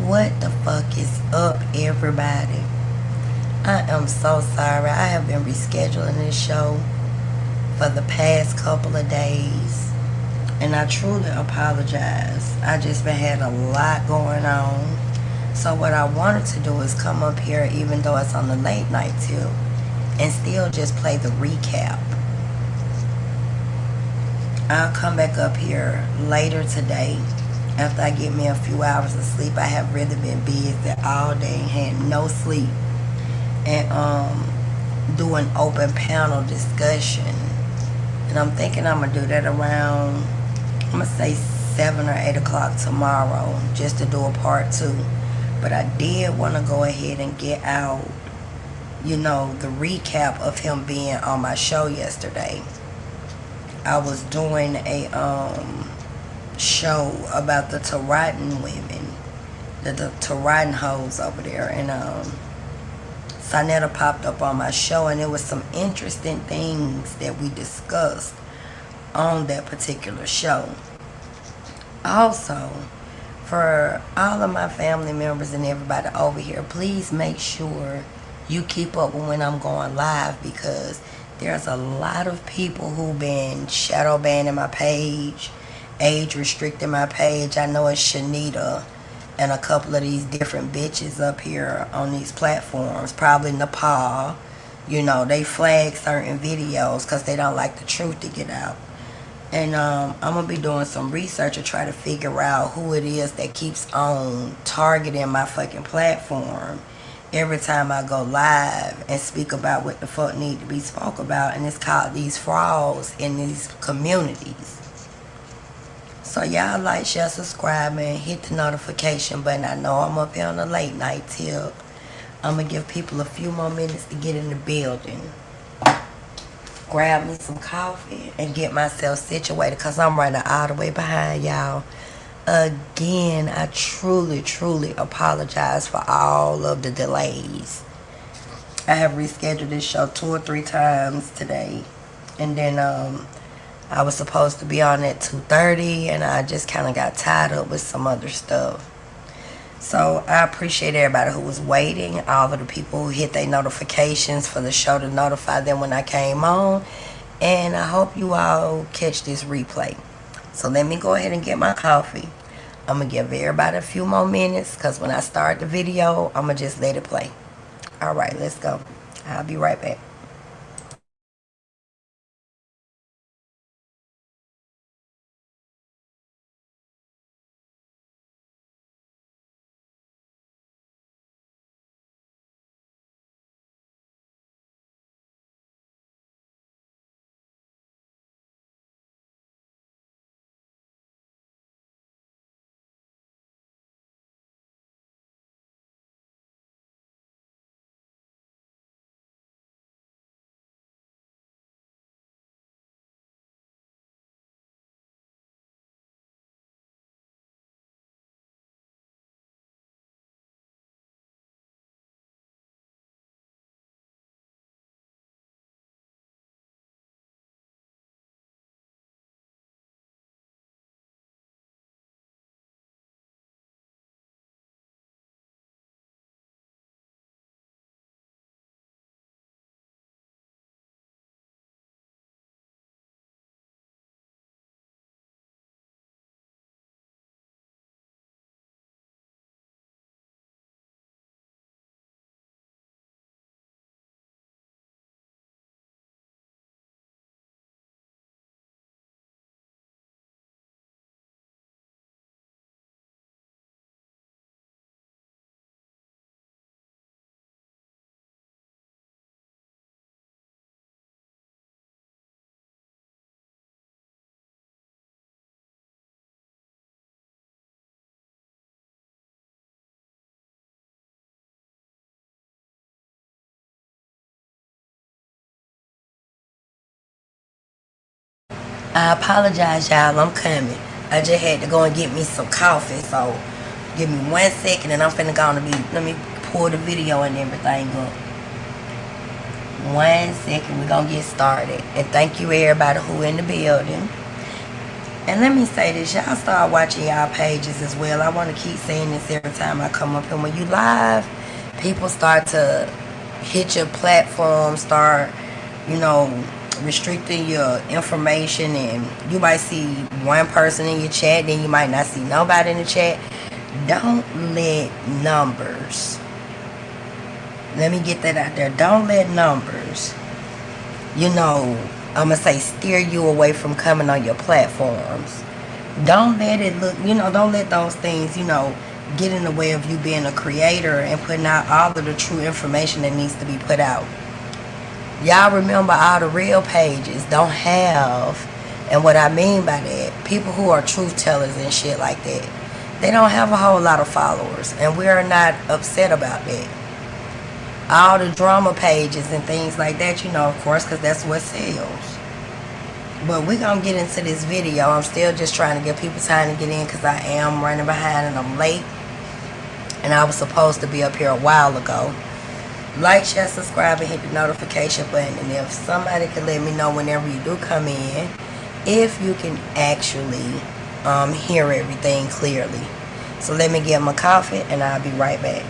What the fuck is up, everybody? I am so sorry. I have been rescheduling this show for the past couple of days, and I truly apologize. I just been had a lot going on. So what I wanted to do is come up here, even though it's on the late night tip, and still just play the recap. I'll come back up here later today after I get me a few hours of sleep. I have really been busy all day and had no sleep, and do an open panel discussion, and I'm thinking I'm gonna do that around, I'm gonna say 7 or 8 o'clock tomorrow, just to do a part 2. But I did want to go ahead and get out, the recap of him being on my show yesterday. I was doing a show about the T.H.U.G women, the T.H.U.G hoes over there, and Saneter popped up on my show, and there was some interesting things that we discussed on that particular show. Also, for all of my family members and everybody over here, please make sure you keep up with when I'm going live, because there's a lot of people who've been shadow banning my page, age restricting my page. I know it's Saneter and a couple of these different bitches up here on these platforms, probably Nepal. They flag certain videos because they don't like the truth to get out. And I'm going to be doing some research to try to figure out who it is that keeps on targeting my fucking platform every time I go live and speak about what the fuck need to be spoke about. And it's called these frauds in these communities. So y'all like, share, subscribe, and hit the notification button. I know I'm up here on a late night tip. I'm going to give people a few more minutes to get in the building. Grab me some coffee and get myself situated, because I'm running all the way behind y'all. Again, I truly apologize for all of the delays. I have rescheduled this show 2 or 3 times today, and then I was supposed to be on at 2:30, and I just kind of got tied up with some other stuff. So I appreciate everybody who was waiting, all of the people who hit their notifications for the show to notify them when I came on, and I hope you all catch this replay. So let me go ahead and get my coffee. I'm going to give everybody a few more minutes, because when I start the video, I'm going to just let it play. All right, let's go. I'll be right back. I apologize, y'all. I'm coming. I just had to go and get me some coffee. So give me 1 second, and I'm finna go on let me pull the video and everything up. 1 second, we're gonna get started. And thank you everybody who in the building. And let me say this, y'all start watching y'all pages as well. I want to keep saying this every time I come up here. When you live, people start to hit your platform, start, you know, restricting your information, and you might see one person in your chat, then you might not see nobody in the chat. Don't let numbers, let me get that out there, don't let numbers, you know, I'm gonna say, steer you away from coming on your platforms. Don't let it look, you know, don't let those things, you know, get in the way of you being a creator and putting out all of the true information that needs to be put out. Y'all remember, all the real pages don't have, and what I mean by that, people who are truth tellers and shit like that, they don't have a whole lot of followers, and we are not upset about that. All the drama pages and things like that, you know, of course, because that's what sells. But we're going to get into this video. I'm still just trying to give people time to get in because I am running behind and I'm late. And I was supposed to be up here a while ago. Like, share, subscribe, and hit the notification button. And if somebody could let me know whenever you do come in, if you can actually hear everything clearly. So let me get my coffee and I'll be right back.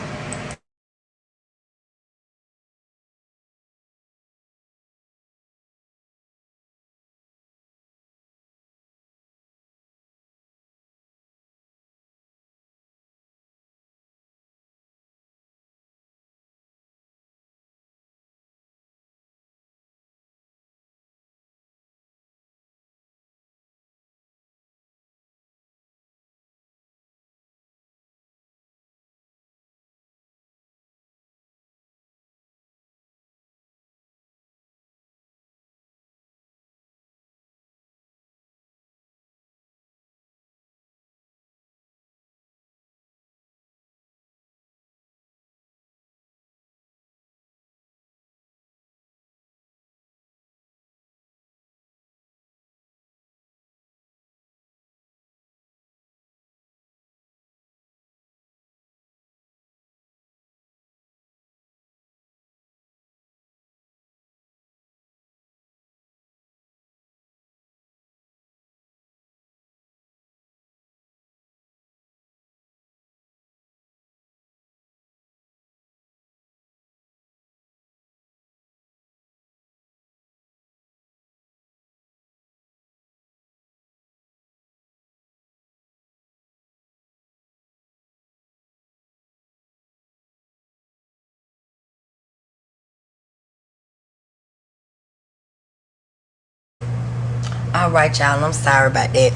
Alright, y'all, I'm sorry about that.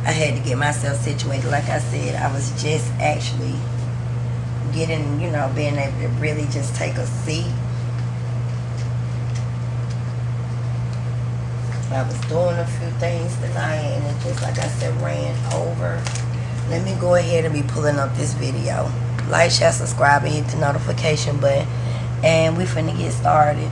I had to get myself situated. Like I said, I was just actually getting, you know, being able to really just take a seat. I was doing a few things tonight and it just, like I said, ran over. Let me go ahead and be pulling up this video. Like, share, subscribe, and hit the notification button. And we finna get started.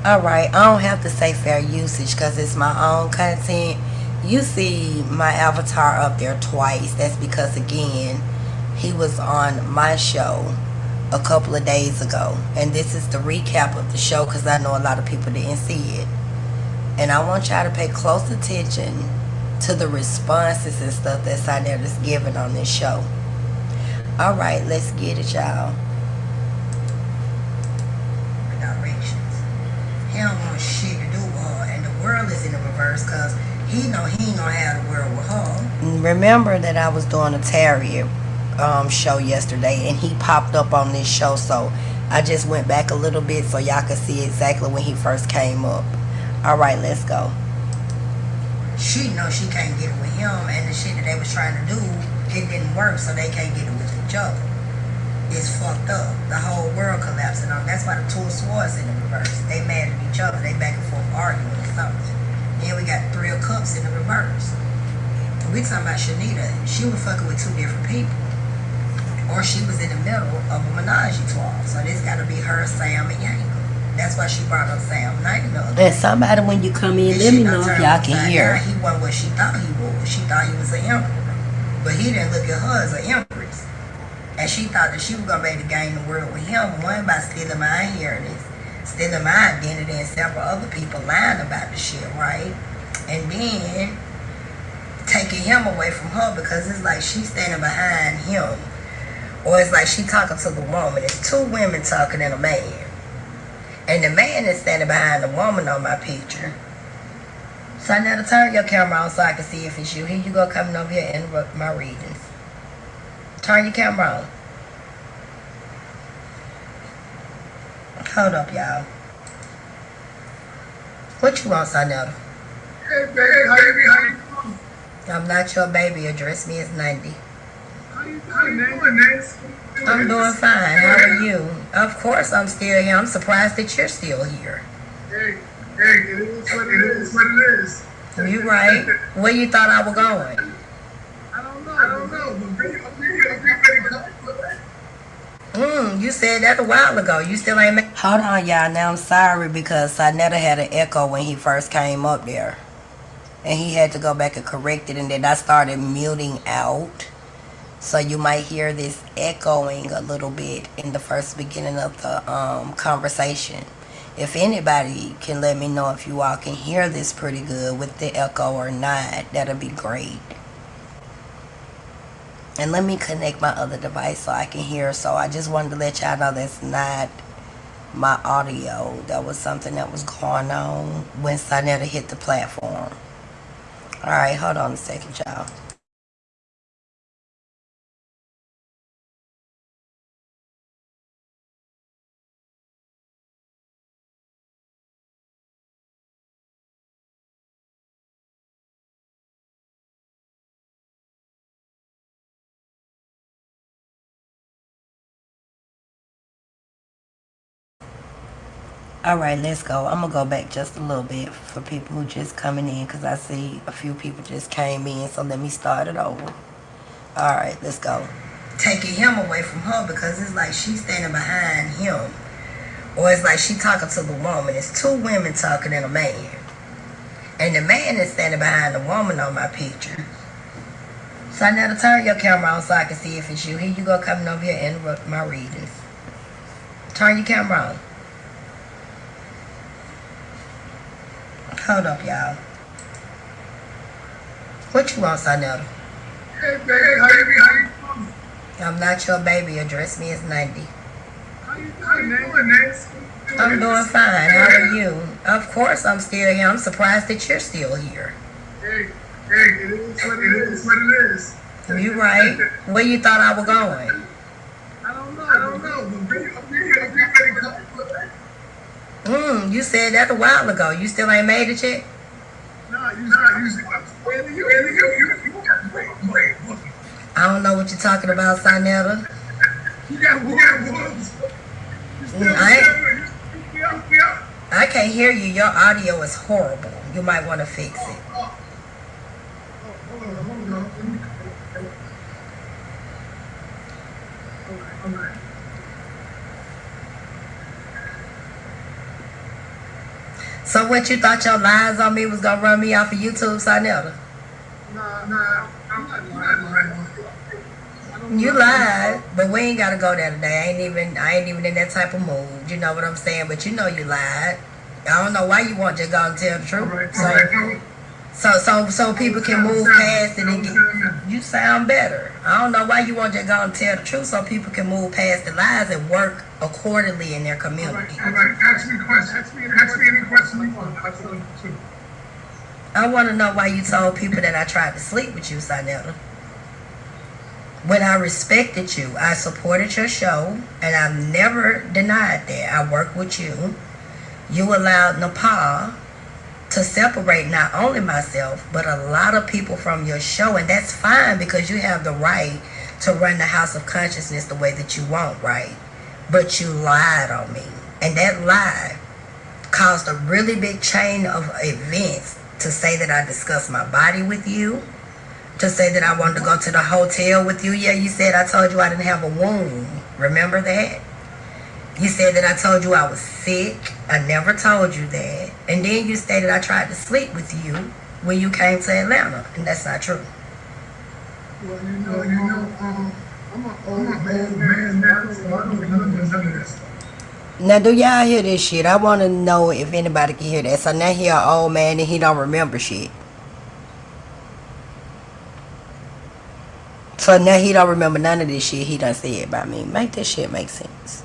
Alright, I don't have to say fair usage because it's my own content. You see my avatar up there twice. That's because, again, he was on my show a couple of days ago. And this is the recap of the show because I know a lot of people didn't see it. And I want y'all to pay close attention to the responses and stuff that Saneter is giving on this show. Alright, let's get it, y'all. He don't want shit to do with her, and the world is in the reverse because he know he ain't gonna have the world with her. Remember that I was doing a Terrier show yesterday, and he popped up on this show, so I just went back a little bit so y'all could see exactly when he first came up. Alright, let's go. She knows she can't get it with him, and the shit that they was trying to do, it didn't work, so they can't get it with each other. It's fucked up. The whole world collapsing on. That's why the two swords in the reverse. They mad at each other. They back and forth arguing or something. Then we got 3 of Cups in the reverse. We talking about Saneter. She was fucking with 2 different people. or she was in the middle of a menage a trois. So this got to be her, Sam, and Yanko. That's why she brought up Sam Knight. And somebody, when you come in, let me know if y'all can hear. He wasn't what she thought he was. She thought he was an emperor, but he didn't look at her as an empress. And she thought that she was gonna be able to gain the world with him. One, by stealing my inheritance, stealing my identity, and several other people lying about the shit, right? And then taking him away from her because it's like she's standing behind him, or it's like she talking to the woman. It's two women talking and a man, and the man is standing behind the woman on my picture. So now to turn your camera on so I can see if it's you. Here you go, coming over here and interrupt my readings. Turn your camera on. Hold up, y'all. What you want, Saneter? Hey, baby, how you doing? I'm not your baby. Address me as 90. How you doing, Nancy? I'm doing fine. How are you? Of course I'm still here. I'm surprised that you're still here. Hey, it is what it is. You right. Where you thought I was going? I don't know. But bring it You said that a while ago. You still ain't make... Hold on, y'all. Now I'm sorry because Saneter had an echo when he first came up there. And he had to go back and correct it. And then I started muting out. So you might hear this echoing a little bit in the first beginning of the conversation. If anybody can let me know if you all can hear this pretty good with the echo or not, that'll be great. And let me connect my other device so I can hear. So I just wanted to let y'all know that's not my audio. That was something that was going on when Saneter hit the platform. Alright, hold on a second, y'all. Alright, let's go. I'm going to go back just a little bit for people who just coming in because I see a few people just came in. So let me start it over. Alright, let's go. Taking him away from her because it's like she's standing behind him. Or it's like she talking to the woman. It's two women talking and a man. And the man is standing behind the woman on my picture. So now to turn your camera on so I can see if it's you. Here you go, coming over here and interrupt my readings. Turn your camera on. Hold up, y'all. What you want, Saneter? Hey, baby, how you doing? I'm not your baby. Address me as 90. How you doing, Nancy? I'm doing fine. How are you? Of course I'm still here. I'm surprised that you're still here. Hey, it is what it is. You right. Where you thought I was going? I don't know. But bring it You said that a while ago. You still ain't made it yet? No, you I don't know what you're talking about, Saneter. You got wolves. I can't hear you. Your audio is horrible. You might want to fix it. Hold on. All right. So what, you thought your lies on me was going to run me off of YouTube, Saneter? Nah, I'm not lying. You lied, but we ain't gotta go there today. I ain't even in that type of mood. You know what I'm saying? But you know you lied. I don't know why you want to go and tell the truth. So people can move past it and get, you sound better. I don't know why you want to go and tell the truth so people can move past the lies and work accordingly in their community. All right. Ask me any question you want. I want to know why you told people that I tried to sleep with you, Saneter. When I respected you, I supported your show, and I've never denied that. I worked with you. You allowed Nepal to separate not only myself, but a lot of people from your show, and that's fine because you have the right to run the House of Consciousness the way that you want, right? But you lied on me, and that lie caused a really big chain of events to say that I discussed my body with you, To say that I wanted to go to the hotel with you. Yeah, you said I told you I didn't have a wound. Remember that? You said that I told you I was sick. I never told you that. And then you stated I tried to sleep with you when you came to Atlanta. And that's not true. Well, I'm an old man now, so I don't remember none of this. Now, do y'all hear this shit? I want to know if anybody can hear that. So now he an old man and he don't remember shit. So now he don't remember none of this shit he done said about me. Make this shit make sense.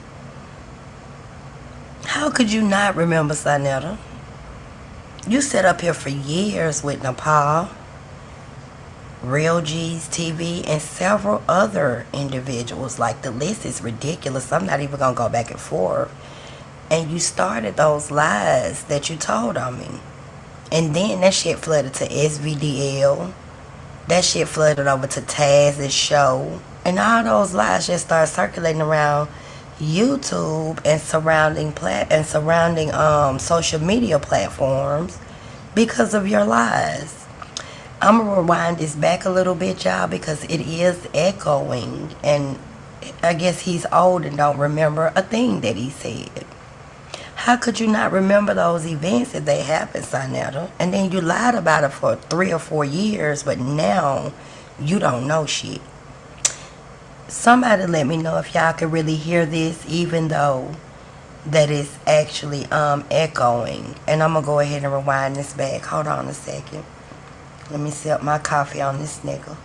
How could you not remember, Saneter? You sat up here for years with Nepal, Real G's TV, and several other individuals. Like, the list is ridiculous. I'm not even going to go back and forth. And you started those lies that you told on me. And then that shit flooded to SVDL. That shit flooded over to Taz's show. And all those lies just started circulating around YouTube and surrounding social media platforms because of your lies. I'm gonna rewind this back a little bit, y'all, because it is echoing, and I guess he's old and don't remember a thing that he said. How could you not remember those events if they happened, Saneter? And then you lied about it for 3 or 4 years, but now you don't know shit. Somebody let me know if y'all can really hear this, even though that is actually echoing. And I'm gonna go ahead and rewind this back. Hold on a second. Let me sip my coffee on this nigga.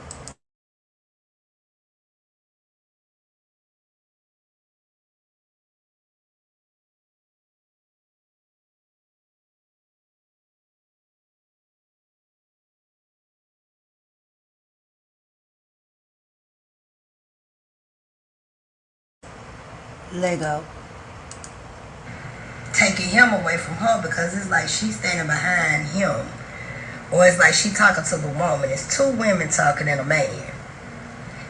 Lego. Taking him away from her because it's like she's standing behind him. Or it's like she talking to the woman. It's 2 women talking and a man.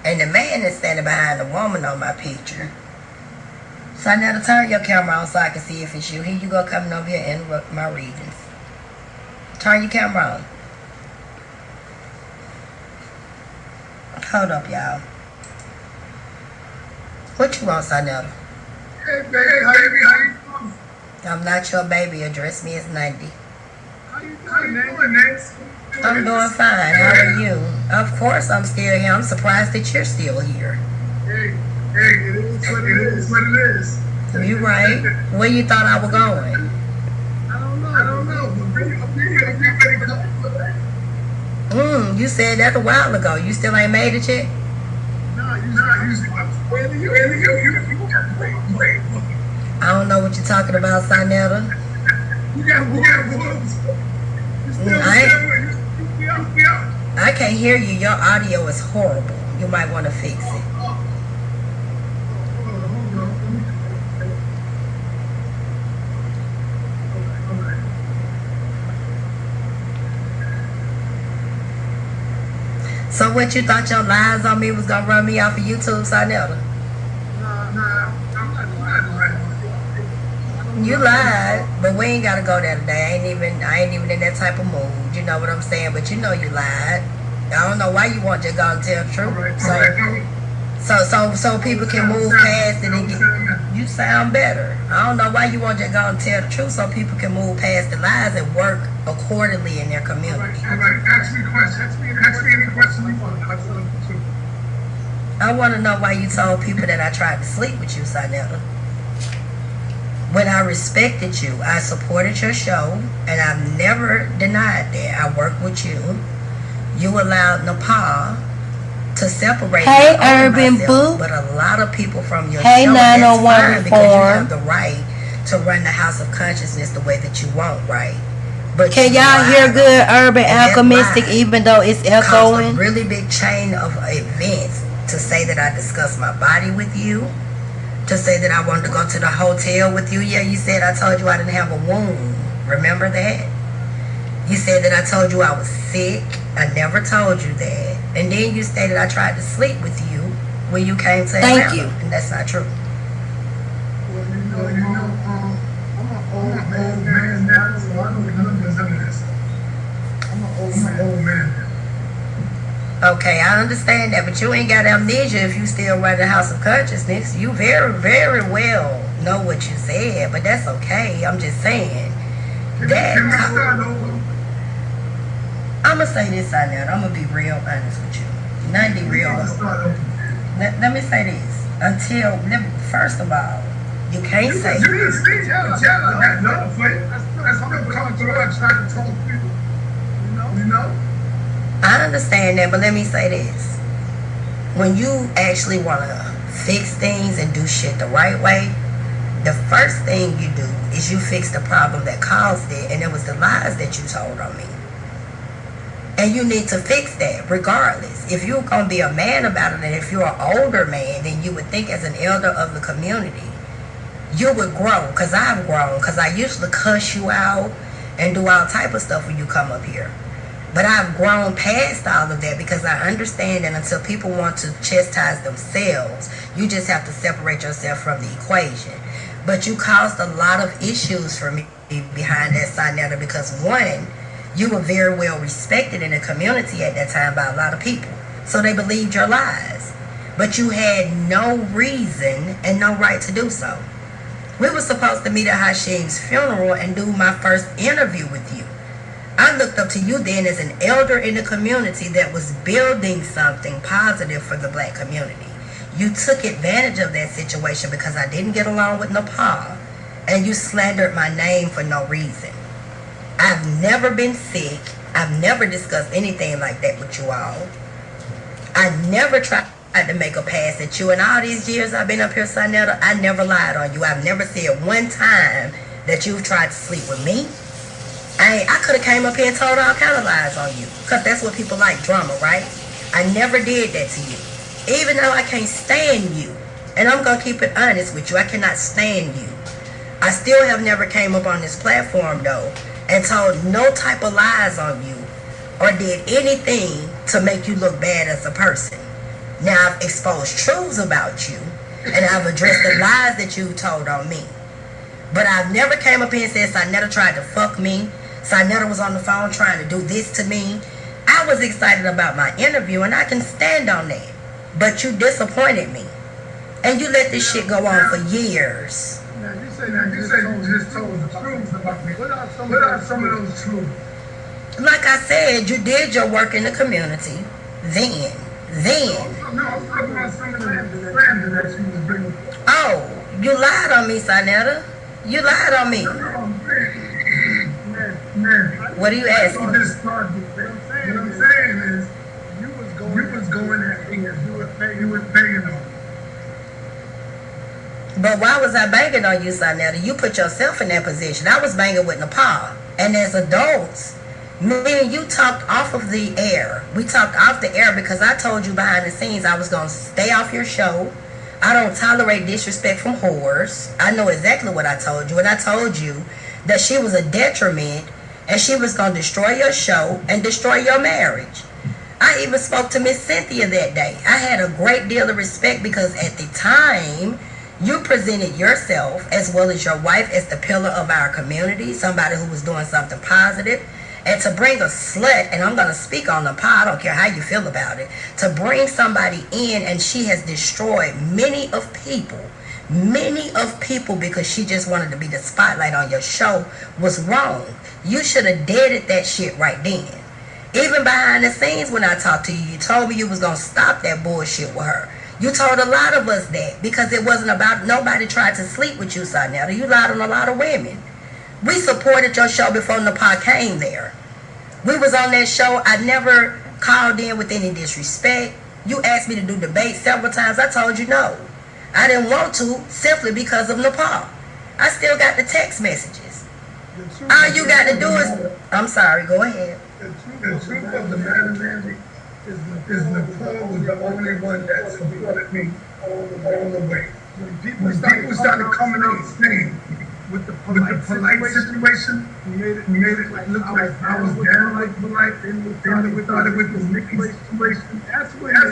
And the man is standing behind the woman on my picture. So now to turn your camera on so I can see if it's you. Here you go, coming over here and interrupt my readings. Turn your camera on. Hold up, y'all. What you want, Saneter? Hey, baby, how you doing? I'm not your baby. Address me as 90. How you doing, Nancy? I'm doing fine. How are you? Of course I'm still here. I'm surprised that you're still here. Hey, it is what it is. You right. Where you thought I was going? I don't know. You said that a while ago. You still ain't made it yet? No, you. I don't know what you're talking about, Saneter. You got wolves. I can't hear you. Your audio is horrible. You might want to fix it. So what, you thought your lies on me was gonna run me off of YouTube, Saneter? You lied, but we ain't gotta go there today. I ain't even in that type of mood. You know what I'm saying? But you know you lied. I don't know why you want to go and tell the truth. So people can move past it and get. You sound better. I don't know why you want to go and tell the truth, so people can move past the lies and work accordingly in their community. All right, ask me questions. Ask me any question you want. I'll tell you the truth. I want to know why you told people that I tried to sleep with you, Saneter. When I respected you, I supported your show, and I've never denied that. I worked with you. You allowed Nepal to separate. Hey, Urban Boo. But a lot of people from your hey, show, that's 901 fine because you have Reform. the right to run the House of Consciousness the way that you want, right? But Can you y'all lied. hear good, Urban And that Alchemistic, lie even though it's caused a echoing? really big chain of events to say that I discussed my body with you, to say that I wanted to go to the hotel with you. Yeah, you said I told you I didn't have a wound. Remember that? You said that I told you I was sick. I never told you that. And then you stated I tried to sleep with you when you came to Atlanta. Thank you. And that's not true. Well, I'm an old man now, so I don't remember none of this. I'm an old man. Okay, I understand that, but you ain't got amnesia if you still run the House of Consciousness. You very, very well know what you said, but that's okay. I'm just saying that. I'm gonna say this out now. I'm gonna be real honest with you. Not be real. Let me say this. First of all, you can't say. You didn't speak to I got nothing for you. That's still coming to us trying to talk to people. You know? I understand that, but let me say this. When you actually want to fix things and do shit the right way, the first thing you do is you fix the problem that caused it, and it was the lies that you told on me. And you need to fix that regardless. If you're going to be a man about it, and if you're an older man, then you would think as an elder of the community, you would grow. Because I've grown. Because I usually cuss you out and do all type of stuff when you come up here. But I've grown past all of that because I understand that until people want to chastise themselves, you just have to separate yourself from the equation. But you caused a lot of issues for me behind that Saneter because one, you were very well respected in the community at that time by a lot of people. So they believed your lies. But you had no reason and no right to do so. We were supposed to meet at T.H.U.G's funeral and do my first interview with you. I looked up to you then as an elder in the community that was building something positive for the black community. You took advantage of that situation because I didn't get along with Nepal, and you slandered my name for no reason. I've never been sick. I've never discussed anything like that with you all. I never tried to make a pass at you. In all these years I've been up here, Saneter, I never lied on you. I've never said one time that you've tried to sleep with me. I could have came up here and told all kind of lies on you. Because that's what people like, drama, right? I never did that to you. Even though I can't stand you. And I'm going to keep it honest with you. I cannot stand you. I still have never came up on this platform, though, and told no type of lies on you or did anything to make you look bad as a person. Now, I've exposed truths about you, and I've addressed the lies that you told on me. But I've never came up here and said Saneter tried to fuck me. Saneter was on the phone trying to do this to me. I was excited about my interview, and I can stand on that. But you disappointed me. And you let this shit go on for years. Now, you say you just told the truth about me. What are some of those truths? Like I said, you did your work in the community. Then. No, I'm talking about some of the slander that you was bringing. Oh, you lied on me, Saneter. You lied on me. Man, what are you asking? What I'm saying is, you was going at me as you was begging on me. But why was I banging on you, Saneter? You put yourself in that position. I was banging with Nepal. And as adults, me and you talked off of the air. We talked off the air because I told you behind the scenes I was going to stay off your show. I don't tolerate disrespect from whores. I know exactly what I told you. And I told you that she was a detriment and she was going to destroy your show and destroy your marriage. I even spoke to Miss Cynthia that day. I had a great deal of respect because at the time, you presented yourself as well as your wife as the pillar of our community, somebody who was doing something positive. And to bring a slut, and I'm going to speak on the pod, I don't care how you feel about it, to bring somebody in and she has destroyed many of people because she just wanted to be the spotlight on your show was wrong. You should have deaded that shit right then. Even behind the scenes when I talked to you, you told me you was going to stop that bullshit with her. You told a lot of us that because it wasn't about nobody tried to sleep with you, Saneter. You lied on a lot of women. We supported your show before Nepal came there. We was on that show. I never called in with any disrespect. You asked me to do debate several times. I told you no. I didn't want to simply because of Nepal. I still got the text messages. All you got to do is... I'm sorry, go ahead. The truth of the matter, Mandy, is Nepal was the only one that supported me all the way. When people started coming on stage with the polite situation, we made it look like I was down like polite. Then we started with the Nikki situation. That's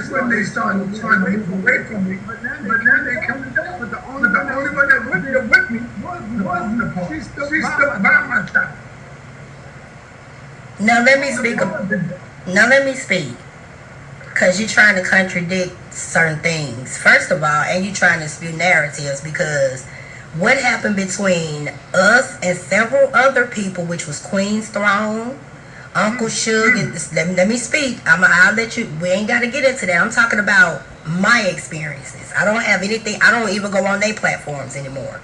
when they started trying to move away from me. But then they coming down. But the only one that went there with me was Nepal. She stood by my side. Now let me speak. Because you're trying to contradict certain things. First of all, and you're trying to spew narratives because what happened between us and several other people, which was Queen's Throne, Uncle T.H.U.G, and let me speak. I'll let you, we ain't got to get into that. I'm talking about my experiences. I don't have anything, I don't even go on their platforms anymore.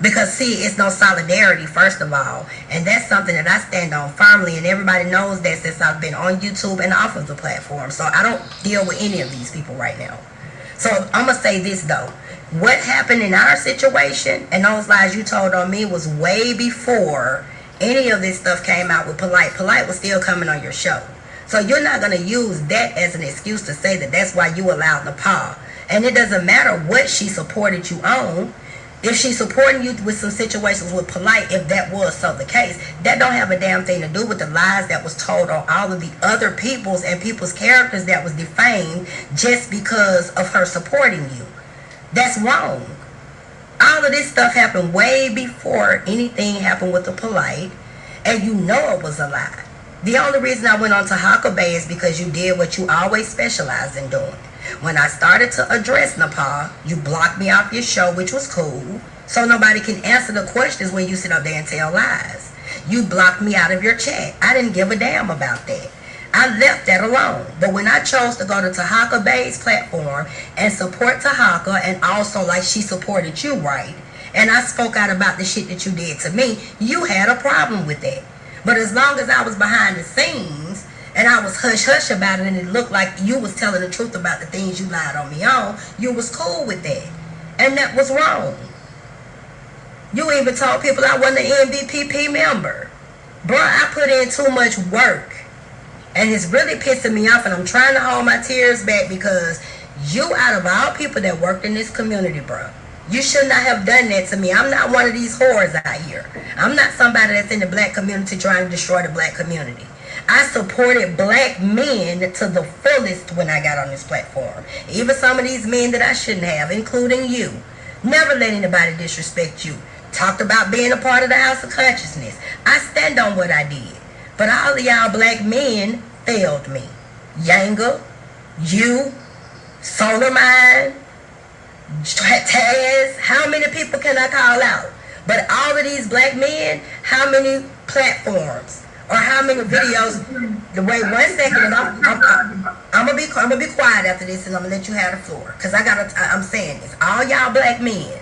Because see, it's no solidarity, first of all. And that's something that I stand on firmly, and everybody knows that since I've been on YouTube and off of the platform. So I don't deal with any of these people right now. So I'm going to say this though. What happened in our situation and those lies you told on me was way before any of this stuff came out with Polite. Polite was still coming on your show. So you're not going to use that as an excuse to say that that's why you allowed Nepal. And it doesn't matter what she supported you on. If she's supporting you with some situations with Polite, if that was so the case, that don't have a damn thing to do with the lies that was told on all of the other people's and people's characters that was defamed just because of her supporting you. That's wrong. All of this stuff happened way before anything happened with the Polite, and you know it was a lie. The only reason I went on to T.H.U.G is because you did what you always specialize in doing. When I started to address Nepal, you blocked me off your show, which was cool, so nobody can answer the questions when you sit up there and tell lies. You blocked me out of your chat. I didn't give a damn about that. I left that alone. But when I chose to go to T.H.U.G Bay's platform and support T.H.U.G and also like she supported you, right, and I spoke out about the shit that you did to me, you had a problem with that. But as long as I was behind the scenes and I was hush-hush about it and it looked like you was telling the truth about the things you lied on me on, you was cool with that. And that was wrong. You even told people I wasn't an MVPP member. Bruh, I put in too much work. And it's really pissing me off, and I'm trying to hold my tears back because you, out of all people that worked in this community, bro, you should not have done that to me. I'm not one of these whores out here. I'm not somebody that's in the black community trying to destroy the black community. I supported black men to the fullest when I got on this platform. Even some of these men that I shouldn't have, including you. Never let anybody disrespect you. Talked about being a part of the House of Consciousness. I stand on what I did. But all of y'all black men failed me. Yanga, you, Solar Mind, Taz, how many people can I call out? But all of these black men, how many platforms or how many videos? Wait 1 second, and I'm gonna be quiet after this, and I'm gonna let you have the floor, cause I'm saying this, all y'all black men.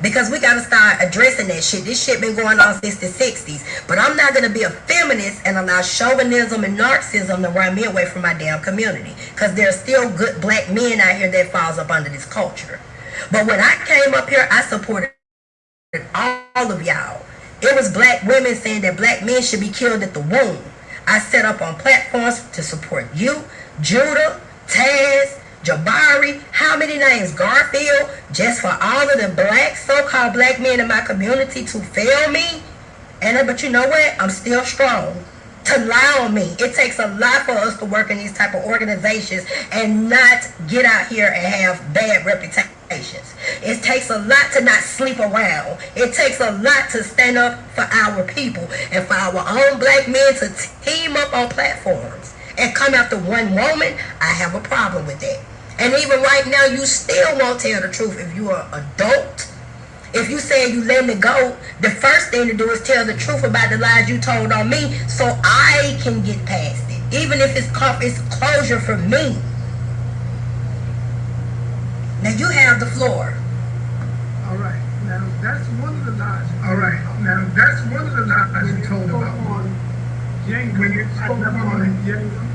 Because we got to start addressing that shit. This shit been going on since the 60s. But I'm not going to be a feminist and allow chauvinism and narcissism to run me away from my damn community. Because there's still good black men out here that falls up under this culture. But when I came up here, I supported all of y'all. It was black women saying that black men should be killed at the womb. I set up on platforms to support you, Judah, Taz, Jabari, how many names? Garfield, just for all of the black, so-called black men in my community to fail me. But you know what? I'm still strong. To lie on me. It takes a lot for us to work in these type of organizations and not get out here and have bad reputations. It takes a lot to not sleep around. It takes a lot to stand up for our people and for our own black men to team up on platforms and come after one woman. I have a problem with that. And even right now, you still won't tell the truth if you are an adult. If you say you let me go, the first thing to do is tell the truth about the lies you told on me so I can get past it. Even if it's closure for me. Now you have the floor. All right. Now that's one of the lies. All right. Now that's one of the lies you told about me. When you spoke on Jenga.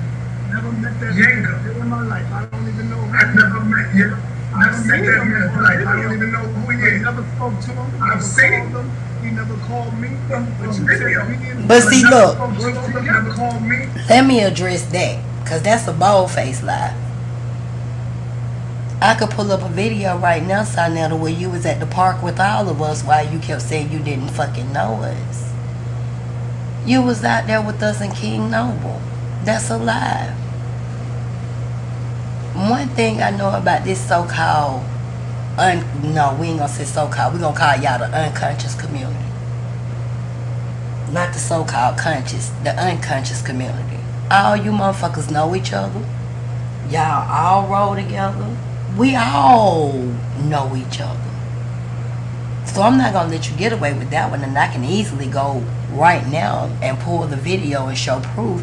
Never met that Jenga in my life. I don't even know him. I've never met him. I've seen him in his life. I don't even know who he is. I never spoke to him. I've seen him. He never called me. But see, look, Never called me. let me address that, because that's a bold-faced lie. I could pull up a video right now, Saneter, where you was at the park with all of us while you kept saying you didn't fucking know us. You was out there with us in King Noble. That's a lie. One thing I know about this so-called, no, we ain't gonna say so-called, we gonna call y'all the unconscious community. Not the so-called conscious, the unconscious community. All you motherfuckers know each other. Y'all all roll together. We all know each other. So I'm not gonna let you get away with that one, and I can easily go right now and pull the video and show proof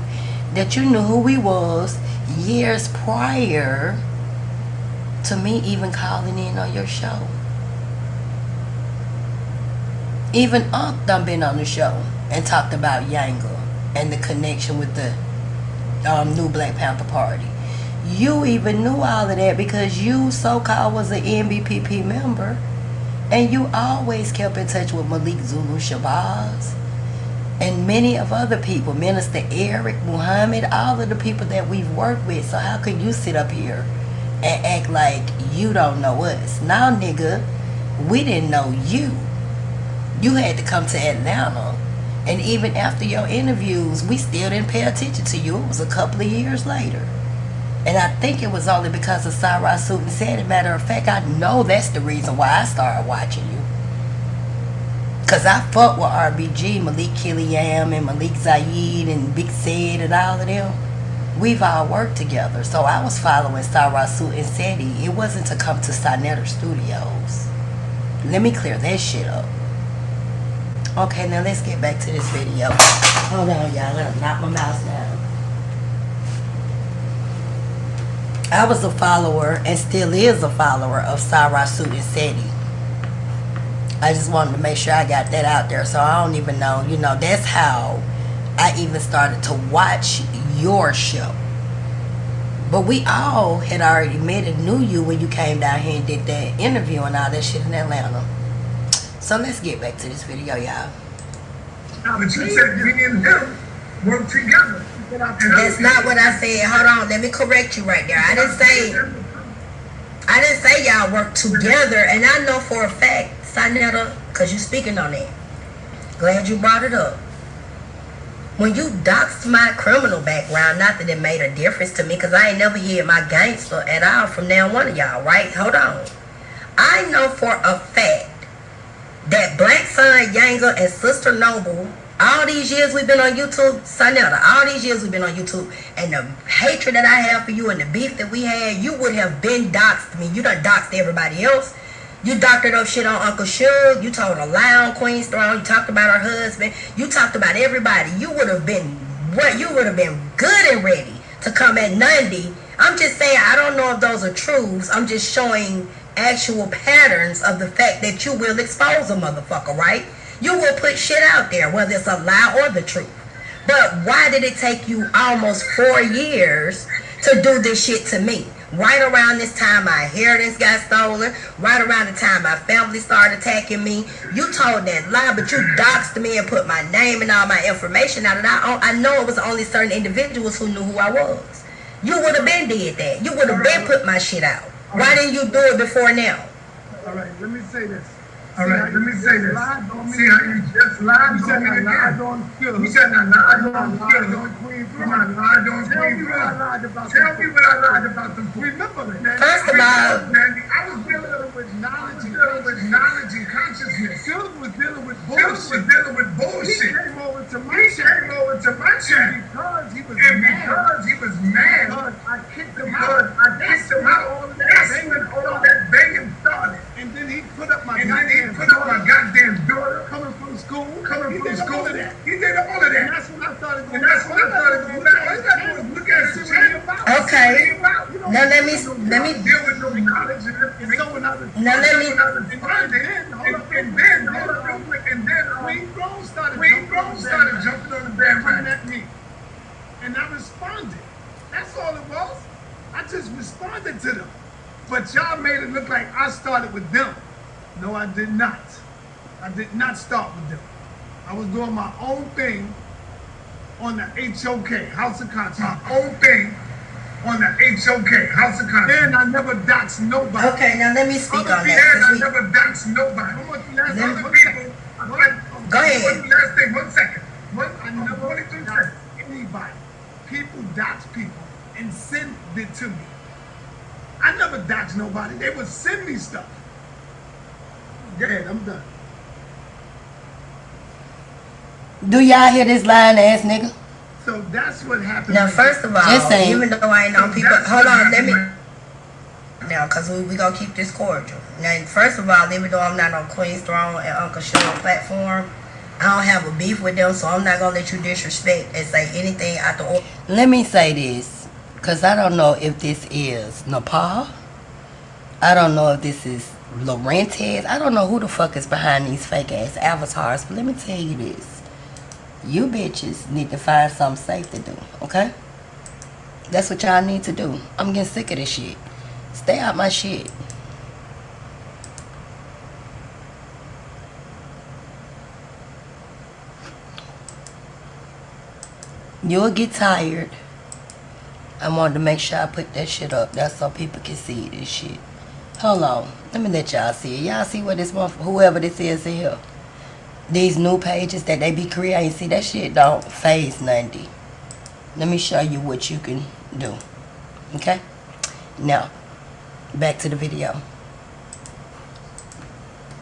that you knew who he was years prior to me even calling in on your show. Even Unc done been on the show and talked about Yanga and the connection with the new Black Panther Party. You even knew all of that because you so-called was an NBPP member, and you always kept in touch with Malik Zulu Shabazz and many of other people, Minister Eric, Muhammad, all of the people that we've worked with. So how can you sit up here and act like you don't know us? Now, nigga, we didn't know you. You had to come to Atlanta. And even after your interviews, we still didn't pay attention to you. It was a couple of years later. And I think it was only because of Cyrus Suit and said it. Matter of fact, I know that's the reason why I started watching you. Because I fuck with RBG, Malik Killiam and Malik Zaid and Big Sid and all of them. We've all worked together. So I was following Cyrus Suit and Seti. It wasn't to come to Saneter Studios. Let me clear that shit up. Okay, now let's get back to this video. Hold on, y'all. Let me knock my mouse down. I was a follower and still is a follower of Cyrus Suit and Seti. I just wanted to make sure I got that out there. So I don't even know, that's how I even started to watch your show. But we all had already met and knew you when you came down here and did that interview and all that shit in Atlanta. So let's get back to this video, y'all. But you said me and him work together. That's not what I said. Hold on, let me correct you right there. I didn't say y'all work together, and I know for a fact, Saneter, because you speaking on it. Glad you brought it up. When you doxed my criminal background, not that it made a difference to me, because I ain't never hid my gangster at all from now one of y'all, right? Hold on. I know for a fact that Black Son Yanga and Sister Noble, all these years we've been on YouTube, Saneter, all these years we've been on YouTube, and the hatred that I have for you and the beef that we had, you would have been doxed me. You done doxed everybody else. You doctored up shit on Uncle T.H.U.G. You told a lie on Queen's Throne. You talked about her husband. You talked about everybody. You would have been good and ready to come at Nundy. I'm just saying, I don't know if those are truths. I'm just showing actual patterns of the fact that you will expose a motherfucker, right? You will put shit out there, whether it's a lie or the truth. But why did it take you almost 4 years to do this shit to me? Right around this time my inheritance got stolen, right around the time my family started attacking me, you told that lie, but you doxed me and put my name and all my information out. And I know it was only certain individuals who knew who I was. You would have been did that. You would have been put my shit out. Why didn't you do it before now? All right, let me say this. See how you just lied on me again. You said I lied on Queen. Tell me what I lied about the Queen. Remember that. First of all, I was dealing with knowledge and consciousness. Philip was dealing with bullshit. He came over to my chat because he was mad. Because I kicked him out. All of that banging started. And then he put up my goddamn daughter coming from school. He did all of that. And that's when I started going back. Look at it. Okay. Now let me deal with no knowledge and someone other. And then Queen Rose started jumping on the bandwagon at me. And I responded. That's all it was. I just responded to them. But y'all made it look like I started with them. No, I did not. I did not start with them. I was doing my own thing on the T.H.U.G, House of Conscience. And I never doxed nobody. Okay, now let me speak on that. I never doxed nobody. Go ahead. Last thing, 1 second. I never doxed anybody. People dox people and send it to me. I never doxed nobody. They would send me stuff. Go ahead, I'm done. Do y'all hear this lying ass nigga? So that's what happened. Now, first of all, even though I ain't on people, hold on, let me now, cause we gonna keep this cordial. Now, first of all, even though I'm not on Queen's Throne and Uncle Sugar platform, I don't have a beef with them, so I'm not gonna let you disrespect and say anything out the order. Let me say this, cause I don't know if this is Nepal. I don't know if this is Laurentiis. I don't know who the fuck is behind these fake ass avatars, but let me tell you this. You bitches need to find something safe to do, okay? That's what y'all need to do. I'm getting sick of this shit. Stay out my shit. You'll get tired. I wanted to make sure I put that shit up. That's so people can see this shit. Hold on. Let me let y'all see it. Y'all see what this motherfucker, whoever this is here. These new pages that they be creating. See, that shit don't phase nothing. Let me show you what you can do. Okay? Now, back to the video.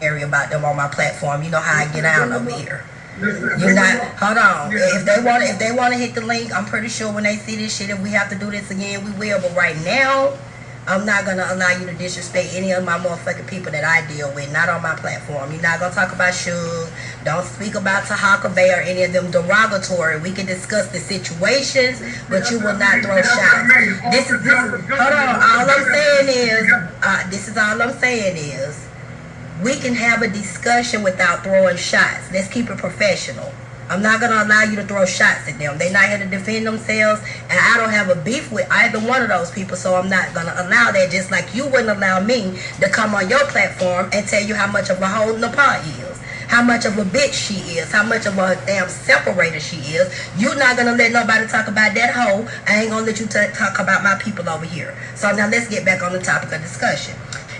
Area about them on my platform. You know how I get out over here. You're not. Hold on. If they want to hit the link, I'm pretty sure when they see this shit, if we have to do this again, we will. But right now, I'm not gonna allow you to disrespect any of my motherfucking people that I deal with. Not on my platform. You're not gonna talk about T.H.U.G. Don't speak about T.H.U.G or any of them derogatory. We can discuss the situations, but you will not throw shots. This is. Hold on. All I'm saying is, this is all I'm saying is. We can have a discussion without throwing shots. Let's keep it professional. I'm not going to allow you to throw shots at them. They're not here to defend themselves, and I don't have a beef with either one of those people, so I'm not going to allow that, just like you wouldn't allow me to come on your platform and tell you how much of a hoe Nepal is, how much of a bitch she is, how much of a damn separator she is. You're not going to let nobody talk about that hoe. I ain't going to let you talk about my people over here. So now let's get back on the topic of discussion.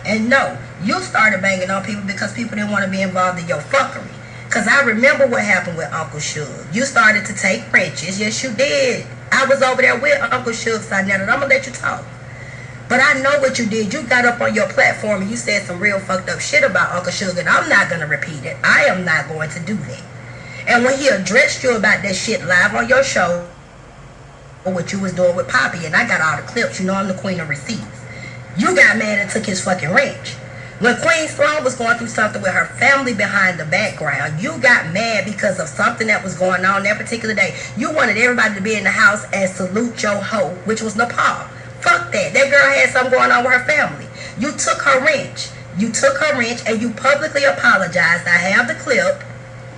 And no, you started banging on people because people didn't want to be involved in your fuckery. Because I remember what happened with Uncle T.H.U.G. You started to take wrenches. Yes, you did. I was over there with Uncle T.H.U.G, Saneter, and I'm going to let you talk. But I know what you did. You got up on your platform and you said some real fucked up shit about Uncle T.H.U.G, and I'm not going to repeat it. I am not going to do that. And when he addressed you about that shit live on your show, or what you was doing with Poppy, and I got all the clips, you know I'm the queen of receipts. You got mad and took his fucking wrench. When Queen's Throne was going through something with her family behind the background, you got mad because of something that was going on that particular day. You wanted everybody to be in the house and salute your hoe, which was Nepal. Fuck that. That girl had something going on with her family. You took her wrench. You took her wrench and you publicly apologized. I have the clip.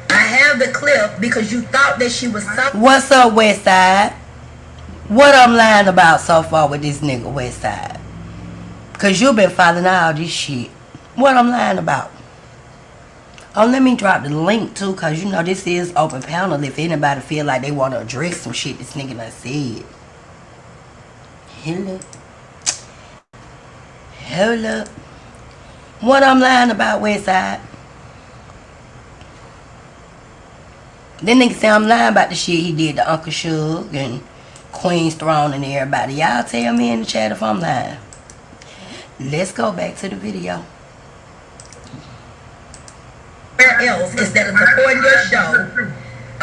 I have the clip because you thought that she was so. What's up, Westside? What I'm lying about so far with this nigga, Westside? Because you been following all this shit. What I'm lying about? Oh, let me drop the link too, because you know this is open panel. If anybody feel like they want to address some shit this nigga done said. Hold up. What I'm lying about, Westside? Then nigga say I'm lying about the shit he did to Uncle T.H.U.G and Queen's Throne and everybody. Y'all tell me in the chat if I'm lying. Let's go back to the video. Somewhere else instead of supporting your show.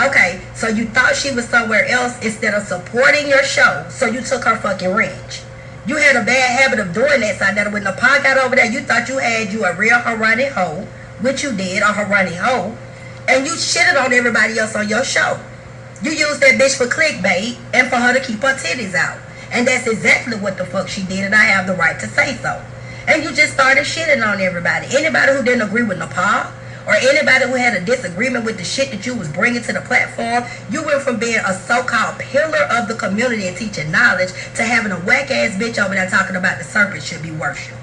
Okay, so you thought she was somewhere else instead of supporting your show, so you took her fucking wrench. You had a bad habit of doing that, Saneter. When the pod got over there, you thought you had you a real Harani hoe, which you did, a Harani hoe, and you shitted on everybody else on your show. You used that bitch for clickbait and for her to keep her titties out. And that's exactly what the fuck she did, and I have the right to say so. And you just started shitting on everybody. Anybody who didn't agree with Nepal, or anybody who had a disagreement with the shit that you was bringing to the platform, you went from being a so-called pillar of the community and teaching knowledge to having a whack-ass bitch over there talking about the serpent should be worshipped.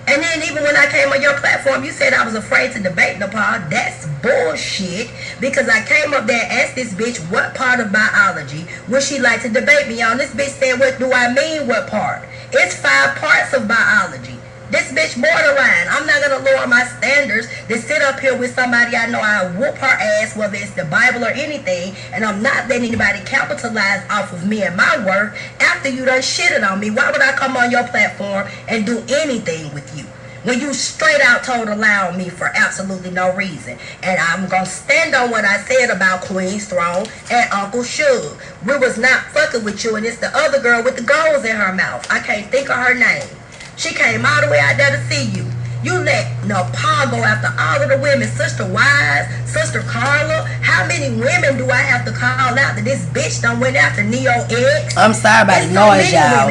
And then even when I came on your platform, you said I was afraid to debate Nepal. That's bullshit, because I came up there and asked this bitch what part of biology would she like to debate me on. This bitch said, what do I mean, what part? It's 5 parts of biology. This bitch borderline. I'm not going to lower my standards to sit up here with somebody I know I whoop her ass, whether it's the Bible or anything, and I'm not letting anybody capitalize off of me and my work after you done shitted on me. Why would I come on your platform and do anything with you? when you straight out told a lie on me for absolutely no reason. And I'm gonna stand on what I said about Queen's Throne and Uncle T.H.U.G. We was not fucking with you, and it's the other girl with the goals in her mouth. I can't think of her name. She came all the way out there to see you. You let Paul go after all of the women. Sister Wise, Sister Carla. How many women do I have to call out that this bitch done went after Neo X? I'm sorry about the noise, y'all.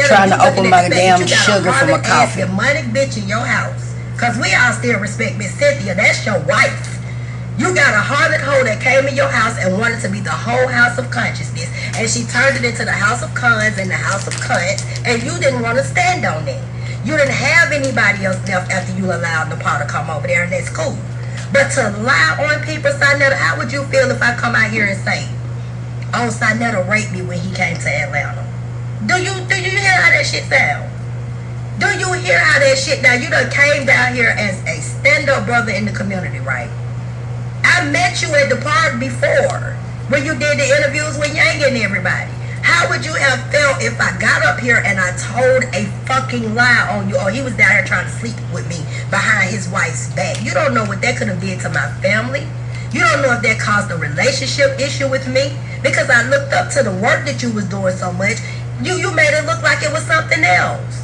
Trying to open my damn sugar from a coffee. You got a demonic bitch in your house. Because we all still respect Miss Cynthia. That's your wife. You got a harlot hoe that came in your house and wanted to be the whole house of consciousness. And she turned it into the house of cons and the house of cunts. And you didn't want to stand on that. You didn't have anybody else left after you allowed Nepal to come over there, and that's cool. But to lie on people, Saneter, how would you feel if I come out here and say, oh, Saneter raped me when he came to Atlanta? Do you hear how that shit sound? Do you hear how that shit now? You done came down here as a stand-up brother in the community, right? I met you at the park before when you did the interviews with Yang and everybody. How would you have felt if I got up here and I told a fucking lie on you? Or he was down here trying to sleep with me behind his wife's back. You don't know what that could have did to my family. You don't know if that caused a relationship issue with me. Because I looked up to the work that you was doing so much. You made it look like it was something else.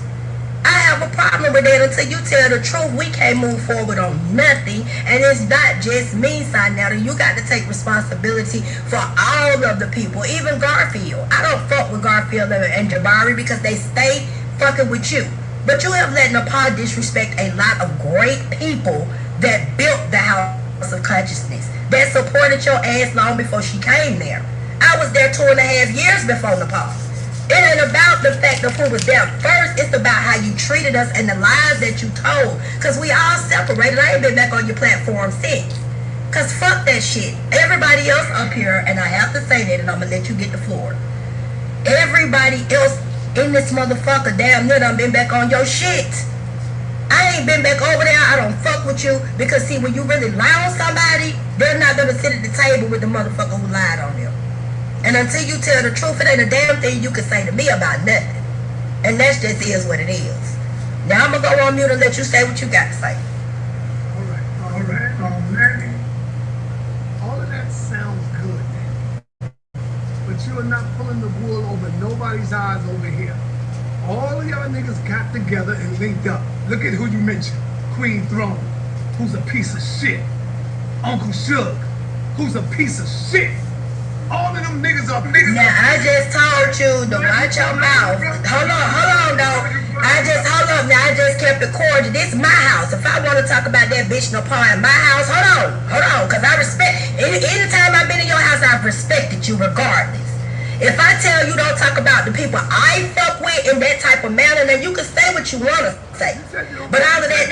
I have a problem with that. Until you tell the truth, we can't move forward on nothing. And it's not just me, Saneter. You got to take responsibility for all of the people, even Garfield. I don't fuck with Garfield and Jabari because they stay fucking with you. But you have let Nepal disrespect a lot of great people that built the house of consciousness, that supported your ass long before she came there. I was there 2.5 years before Nepal. It ain't about the fact of who was there first. It's about how you treated us and the lies that you told. Because we all separated. I ain't been back on your platform since. Because fuck that shit. Everybody else up here, and I have to say that, and I'm going to let you get the floor. Everybody else in this motherfucker damn near done been back on your shit. I ain't been back over there. I don't fuck with you. Because see, when you really lie on somebody, they're not going to sit at the table with the motherfucker who lied on them. And until you tell the truth, it ain't a damn thing you can say to me about nothing. And that just is what it is. Now I'm going to go on mute and let you say what you got to say. All right. Manny, all of that sounds good. But you are not pulling the wool over nobody's eyes over here. All of y'all niggas got together and linked up. Look at who you mentioned. Queen Throne, who's a piece of shit. Uncle T.H.U.G, who's a piece of shit. All of them niggas are niggas. Now, I just told you to watch your mouth. Hold on, though. Hold up. Now, I just kept it cordial. This is my house. If I want to talk about that bitch Nepal in my house, hold on. Because I respect, anytime I've been in your house, I've respected you regardless. If I tell you don't talk about the people I fuck with in that type of manner, then you can say what you want to say. But all of that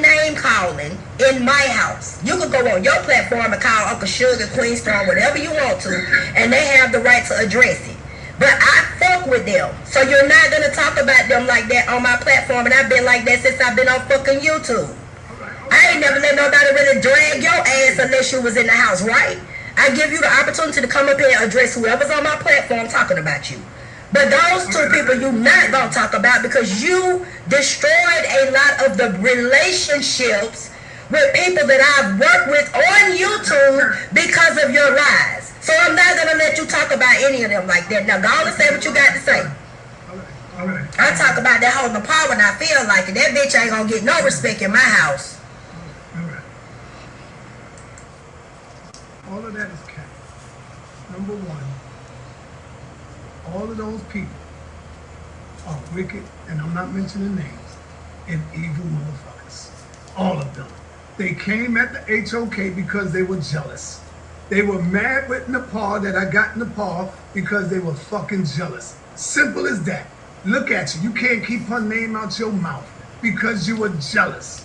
name calling in my house, you can go on your platform and call Uncle T.H.U.G and Queen Storm whatever you want to, and they have the right to address it. But I fuck with them, so you're not gonna talk about them like that on my platform, and I've been like that since I've been on fucking YouTube. I ain't never let nobody really drag your ass unless you was in the house, right? I give you the opportunity to come up here and address whoever's on my platform talking about you. But those two people you not going to talk about because you destroyed a lot of the relationships with people that I've worked with on YouTube because of your lies. So I'm not going to let you talk about any of them like that. Now go on and say what you got to say. I talk about that whole Nepal when I feel like it. That bitch ain't going to get no respect in my house. All of that is cap. Number one, all of those people are wicked, and I'm not mentioning names, and evil motherfuckers. All of them. They came at the H.O.K. because they were jealous. They were mad with Nepal that I got Nepal because they were fucking jealous. Simple as that. Look at you. You can't keep her name out your mouth because you were jealous.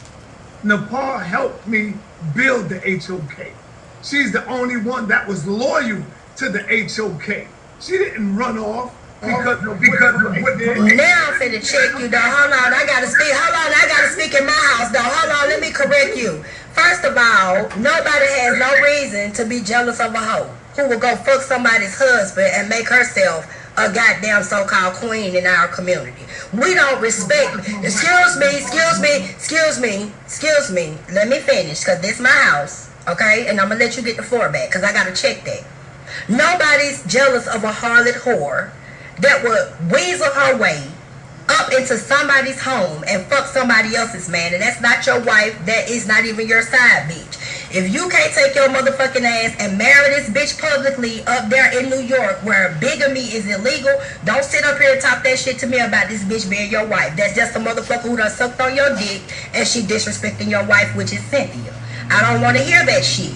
Nepal helped me build the H.O.K. She's the only one that was loyal to the H.O.K. She didn't run off because of what they did. Now I'm finna check you, though. Hold on, I gotta speak in my house, though. Hold on, let me correct you. First of all, nobody has no reason to be jealous of a hoe who will go fuck somebody's husband and make herself a goddamn so-called queen in our community. We don't respect. Excuse me. Let me finish, because this is my house, okay? And I'm going to let you get the floor back, because I got to check that. Nobody's jealous of a harlot whore that would weasel her way up into somebody's home and fuck somebody else's man, and that's not your wife. That is not even your side bitch. If you can't take your motherfucking ass and marry this bitch publicly up there in New York where bigamy is illegal, don't sit up here and talk that shit to me about this bitch being your wife. That's just a motherfucker who done sucked on your dick and she disrespecting your wife, which is Cynthia. I don't want to hear that shit.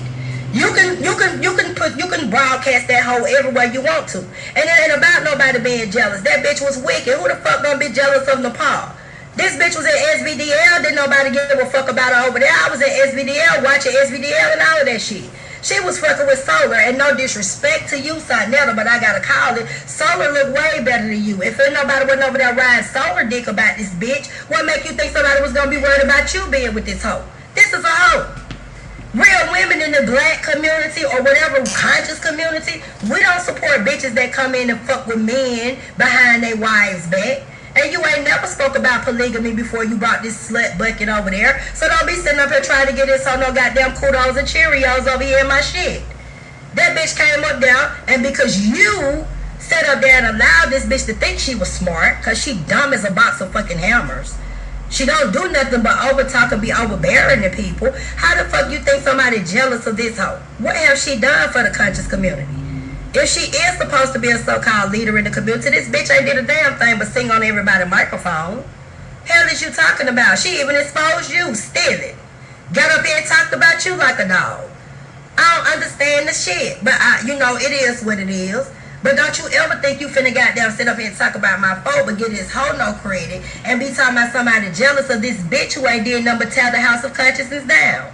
You can broadcast that hoe everywhere you want to. And it ain't about nobody being jealous. That bitch was wicked. Who the fuck gonna be jealous of Nepal? This bitch was at SVDL. Didn't nobody give a fuck about her over there. I was at SVDL watching SVDL and all of that shit. She was fucking with Solar, and no disrespect to you, Saneter, but I gotta call it. Solar look way better than you. If ain't nobody went over there riding Solar dick about this bitch, what make you think somebody was gonna be worried about you being with this hoe? This is a hoe. Real women in the black community or whatever conscious community, we don't support bitches that come in and fuck with men behind their wives' back. And you ain't never spoke about polygamy before you brought this slut bucket over there. So don't be sitting up here trying to get this on no goddamn kudos and Cheerios over here in my shit. That bitch came up there, and because you sat up there and allowed this bitch to think she was smart, because she dumb as a box of fucking hammers. She don't do nothing but overtalk and be overbearing to people. How the fuck you think somebody jealous of this hoe? What have she done for the conscious community? If she is supposed to be a so-called leader in the community, this bitch ain't did a damn thing but sing on everybody's microphone. Hell is you talking about? She even exposed you, stealing. Got up here and talked about you like a dog. I don't understand the shit, but it is what it is. But don't you ever think you finna goddamn sit up here and talk about my folk, but get this hoe no credit and be talking about somebody jealous of this bitch who ain't did nothing but tear the house of consciousness down.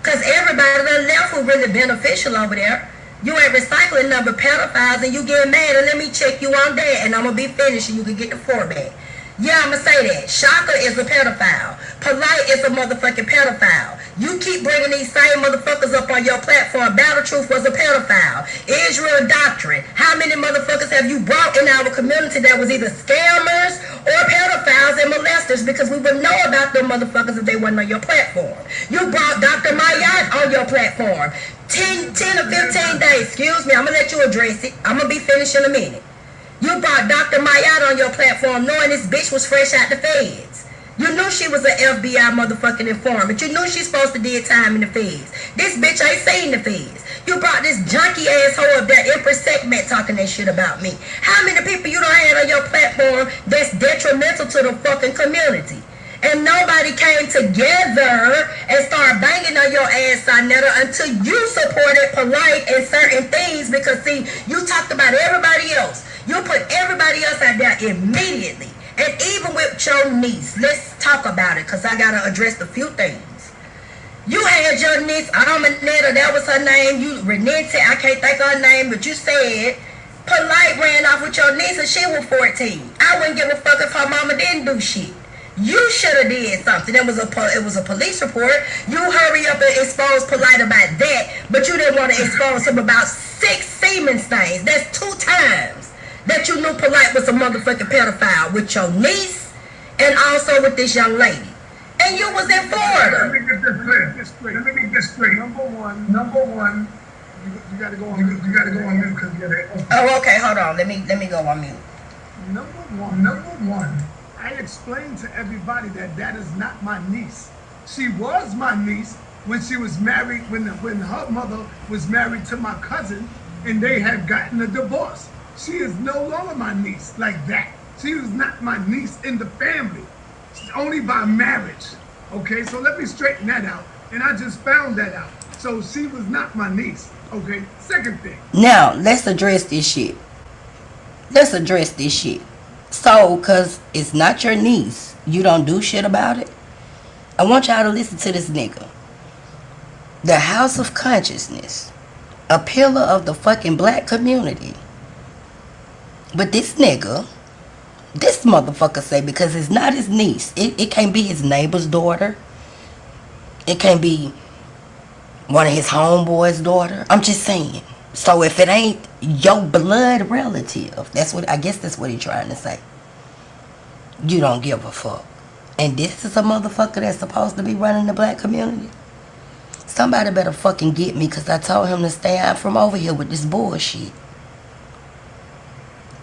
Cause everybody done left who really beneficial over there. You ain't recycling number pedophiles and you getting mad, and let me check you on that and I'm gonna be finished and you can get the floor back. Yeah, I'ma say that. Shaka is a pedophile. Polite is a motherfucking pedophile. You keep bringing these same motherfuckers up on your platform. Battle Truth was a pedophile. Israel Doctrine. How many motherfuckers have you brought in our community that was either scammers or pedophiles and molesters? Because we would know about them motherfuckers if they wasn't on your platform. You brought Dr. Mayat on your platform. 10 or 15 days. Excuse me, I'm going to let you address it. I'm going to be finished in a minute. You brought Dr. Mayat on your platform knowing this bitch was fresh out the feds. You knew she was an FBI motherfucking informant. You knew she's supposed to did time in the feds. This bitch ain't seen the feds. You brought this junkie asshole up there, Empress Segment, talking that shit about me. How many people you don't have on your platform that's detrimental to the fucking community? And nobody came together and started banging on your ass, Saneter, until you supported Polite and certain things. Because, see, you talked about everybody else. You put everybody else out there immediately. And even with your niece, let's talk about it, because I got to address a few things. You had your niece, Almanetta, that was her name. You, Renette, I can't think of her name, but you said Polite ran off with your niece and she was 14. I wouldn't give a fuck if her mama didn't do shit. You should have did something. It was a police report. You hurry up and expose Polite about that, but you didn't want to expose him about 6 semen stains. That's 2 times that you knew Polite was a motherfucking pedophile with your niece and also with this young lady. And you was in Florida. Let me get this straight. Number one, you gotta go on mute. You gotta go on mute because you're there. Oh, okay, hold on. Let me go on mute. Number one, I explained to everybody that is not my niece. She was my niece when she was married, when her mother was married to my cousin, and they had gotten a divorce. She is no longer my niece like that. She was not my niece in the family. She's only by marriage. Okay, so let me straighten that out. And I just found that out. So she was not my niece. Okay, second thing. Now, let's address this shit. So, because it's not your niece, you don't do shit about it. I want y'all to listen to this nigga. The House of Consciousness. A pillar of the fucking black community. But this nigga, this motherfucker say because it's not his niece. It can't be his neighbor's daughter. It can't be one of his homeboy's daughter. I'm just saying. So if it ain't your blood relative, I guess that's what he trying to say. You don't give a fuck. And this is a motherfucker that's supposed to be running the black community. Somebody better fucking get me, because I told him to stay out from over here with this bullshit.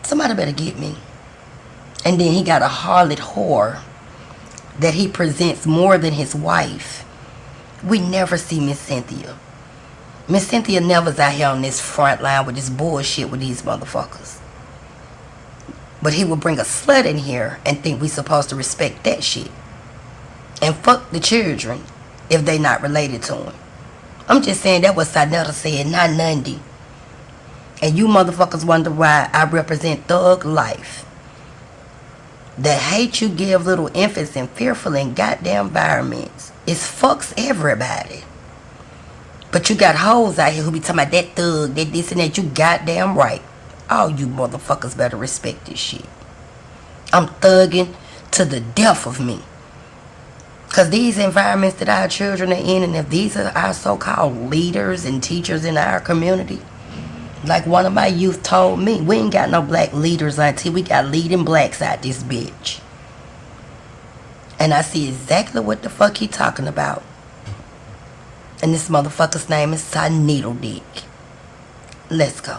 Somebody better get me. And then he got a harlot whore that he presents more than his wife. We never see Miss Cynthia. Miss Cynthia never's out here on this front line with this bullshit with these motherfuckers. But he will bring a slut in here and think we supposed to respect that shit. And fuck the children if they not related to him. I'm just saying that what Saneter said, not Nundy. And you motherfuckers wonder why I represent thug life. The hate you give little infants in fearful and goddamn environments is fucks everybody. But you got hoes out here who be talking about that thug, that this and that. You goddamn right. All you motherfuckers better respect this shit. I'm thugging to the death of me. Because these environments that our children are in, and if these are our so-called leaders and teachers in our community, like one of my youth told me, we ain't got no black leaders until we got leading blacks out this bitch. And I see exactly what the fuck he talking about. And this motherfucker's name is Saneter. Let's go.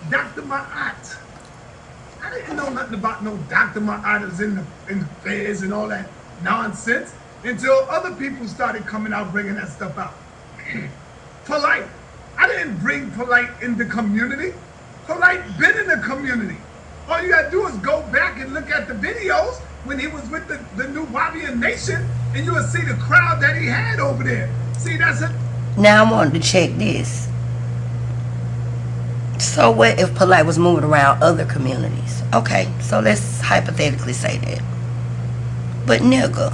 Dr. Ma'at. I didn't know nothing about no Dr. Ma'at is in the feds and all that nonsense until other people started coming out bringing that stuff out. Polite. I didn't bring Polite in the community. Polite been in the community. All you gotta do is go back and look at the videos when he was with the new Wabian Nation, and you will see the crowd that he had over there. See, that's it. Now I wanted to check this. So what if Polite was moving around other communities? Okay, so let's hypothetically say that. But nigga,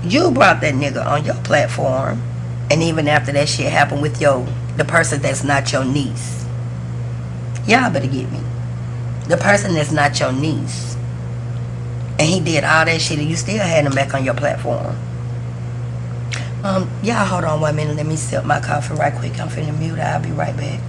you brought that nigga on your platform, and even after that shit happened with the person that's not your niece. Y'all better get me. The person that's not your niece. And he did all that shit and you still had him back on your platform. Y'all hold on 1 minute. Let me sip my coffee right quick. I'm finna mute. I'll be right back.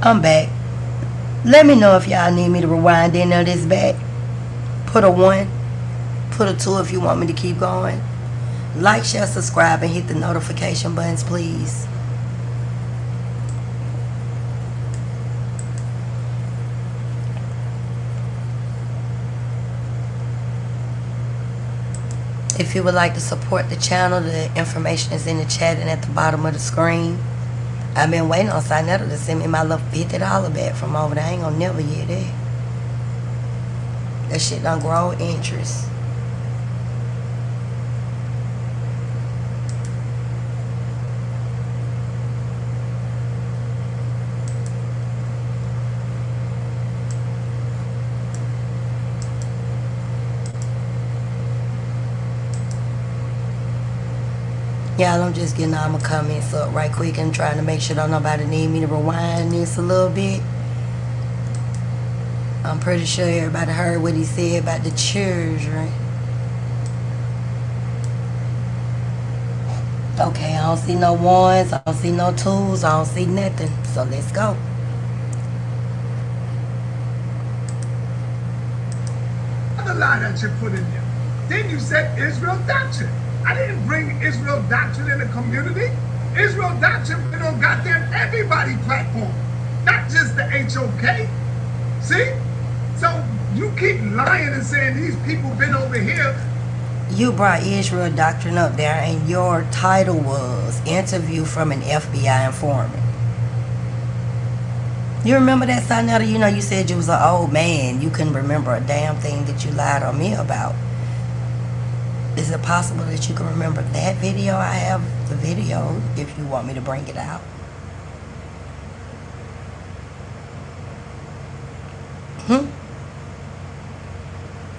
I'm back. Let me know if y'all need me to rewind any of this back. Put a 1. Put a 2 if you want me to keep going. Like, share, subscribe, and hit the notification buttons, please. If you would like to support the channel, the information is in the chat and at the bottom of the screen. I've been waiting on Saneter to send me my little $50 back from over there. I ain't gonna never get that. That shit done grow interest. Y'all, I'm just getting all my comments up right quick and trying to make sure don't nobody need me to rewind this a little bit. I'm pretty sure everybody heard what he said about the children. Okay, I don't see no 1s, I don't see no 2s, I don't see nothing. So let's go. The lie that you put in there. Then you said Israel doctrine. I didn't bring Israel doctrine in the community. Israel doctrine been on goddamn everybody platform, not just the H.U.G. See? So you keep lying and saying these people been over here. You brought Israel doctrine up there, and your title was Interview from an FBI Informant. You remember that, Saneter? You know, you said you was an old man. You couldn't remember a damn thing that you lied on me about. Is it possible that you can remember that video? I have the video if you want me to bring it out.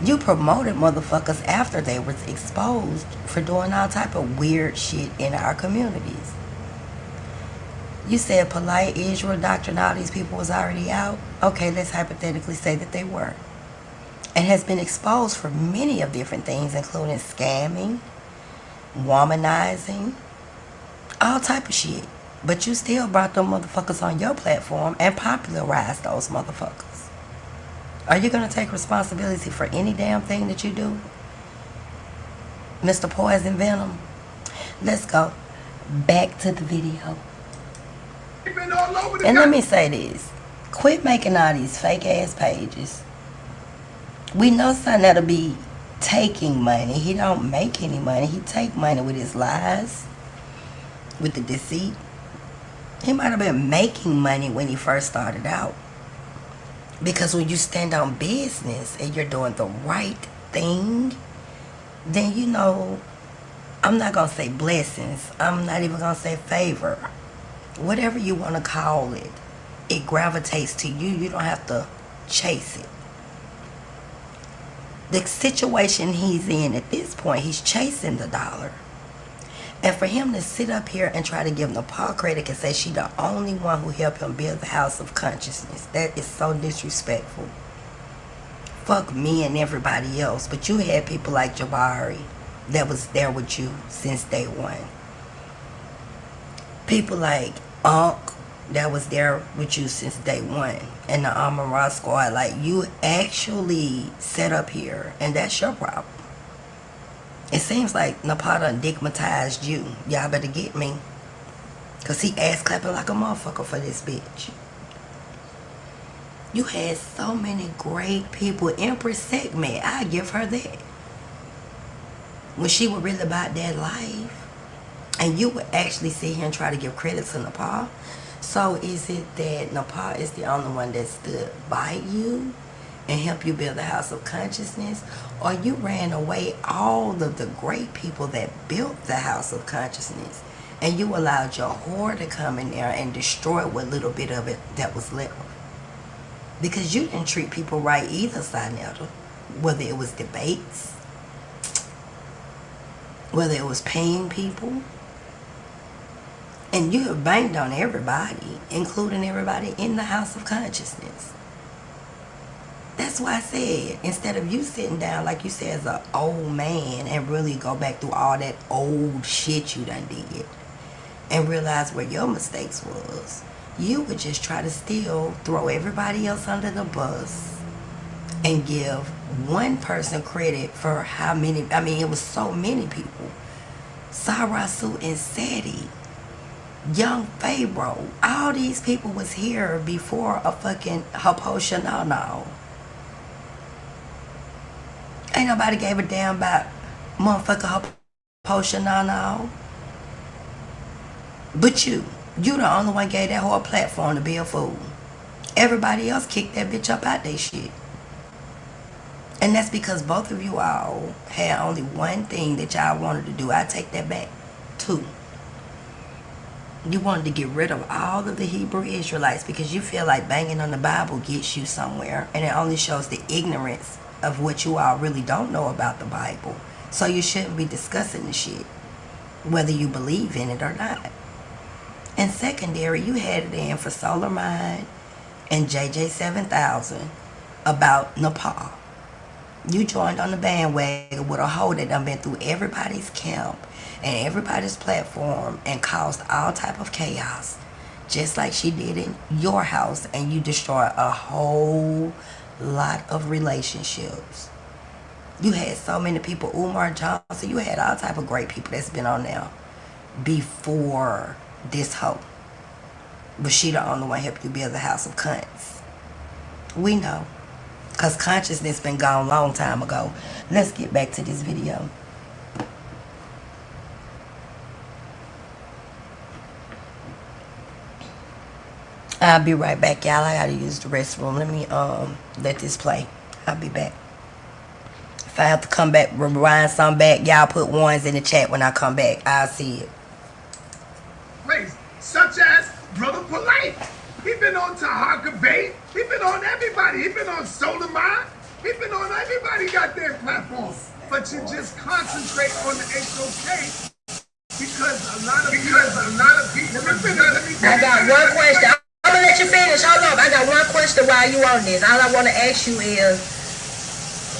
You promoted motherfuckers after they was exposed for doing all type of weird shit in our communities. You said Polite, Israel, Doctor, and all these people was already out. Okay, let's hypothetically say that they were. And has been exposed for many of different things, including scamming, womanizing, all type of shit. But you still brought them motherfuckers on your platform and popularized those motherfuckers. Are you going to take responsibility for any damn thing that you do? Mr. Poison Venom? Let's go back to the video. And let me say this. Quit making all these fake ass pages. We know Saneter be taking money. He don't make any money. He take money with his lies, with the deceit. He might have been making money when he first started out. Because when you stand on business and you're doing the right thing, then you know, I'm not going to say blessings. I'm not even going to say favor. Whatever you want to call it, it gravitates to you. You don't have to chase it. The situation he's in at this point, he's chasing the dollar. And for him to sit up here and try to give Nepal credit and say she the only one who helped him build the house of consciousness, that is so disrespectful. Fuck me and everybody else. But you had people like Jabari that was there with you since day one. People like Unc that was there with you since day one. And the Amara squad. Like, you actually set up here. And that's your problem. It seems like Nepal done digmatized you. Y'all better get me. Because he ass clapping like a motherfucker for this bitch. You had so many great people. Empress Segment, I give her that. When she was really about that life. And you would actually sit here and try to give credit to Nepal. So is it that Nepal is the only one that stood by you and helped you build the house of consciousness? Or you ran away all of the great people that built the house of consciousness and you allowed your whore to come in there and destroy what little bit of it that was left? Because you didn't treat people right either, Saneter. Whether it was debates, whether it was paying people. And you have banged on everybody, including everybody in the house of consciousness. That's why I said, instead of you sitting down, like you said, as an old man and really go back through all that old shit you done did and realize where your mistakes was, you would just try to still throw everybody else under the bus and give one person credit for how many, I mean, it was so many people. Sarasu and Seti, Young Pharaoh, all these people was here before a fucking Haposhanano. Ain't nobody gave a damn about motherfucking Haposhanano. But you the only one gave that whole platform to be a fool. Everybody else kicked that bitch up out they shit. And that's because both of you all had only one thing that y'all wanted to do. I take that back. Two. You wanted to get rid of all of the Hebrew Israelites because you feel like banging on the Bible gets you somewhere. And it only shows the ignorance of what you all really don't know about the Bible. So you shouldn't be discussing the shit, whether you believe in it or not. And secondary, you had it in for Solar Mind and JJ 7000 about Nepal. You joined on the bandwagon with a hoe that done been through everybody's camp and everybody's platform and caused all type of chaos, just like she did in your house, and you destroyed a whole lot of relationships. You had so many people, Umar Johnson, you had all type of great people that's been on there before this hoe. But she the only one helped you build the house of cunts. We know. Because consciousness been gone a long time ago. Let's get back to this video. I'll be right back, y'all. I gotta use the restroom. Let me let this play. I'll be back. If I have to come back, rewind some back, y'all put ones in the chat when I come back. I'll see it. Place such as Brother Polite. He been on T.H.U.G. He been on everybody. He been on Solar Mind. He's been on, everybody got their platform. But you just concentrate on the H.O.G. because a lot of people. I got one question. I'm gonna let you finish. Hold up. I got one question while you on this. All I want to ask you is,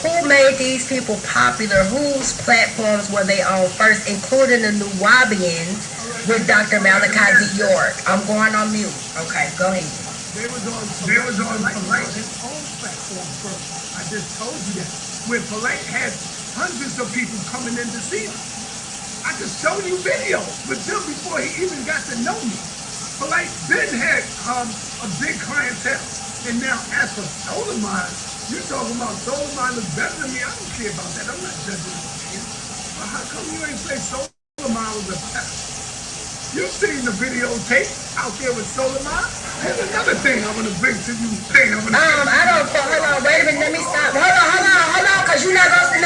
who made these people popular? Whose platforms were they on first, including the New Wabians with Dr. Malachi Z. York? I'm going on mute. Okay, go ahead. They was on Polite's own platform first. I just told you that. Where Polite had hundreds of people coming in to see him. I could show you videos with them before he even got to know me. Polite then had a big clientele. And now as for Solimine, you talking about Solimine is better than me. I don't care about that. I'm not judging him. But how come you ain't say Solimine was a pest? You seen the videotape out there with Solimine? Here's another thing I want to bring to you. I don't, hold on, wait a minute, let me stop. Hold on, cause you're not gonna,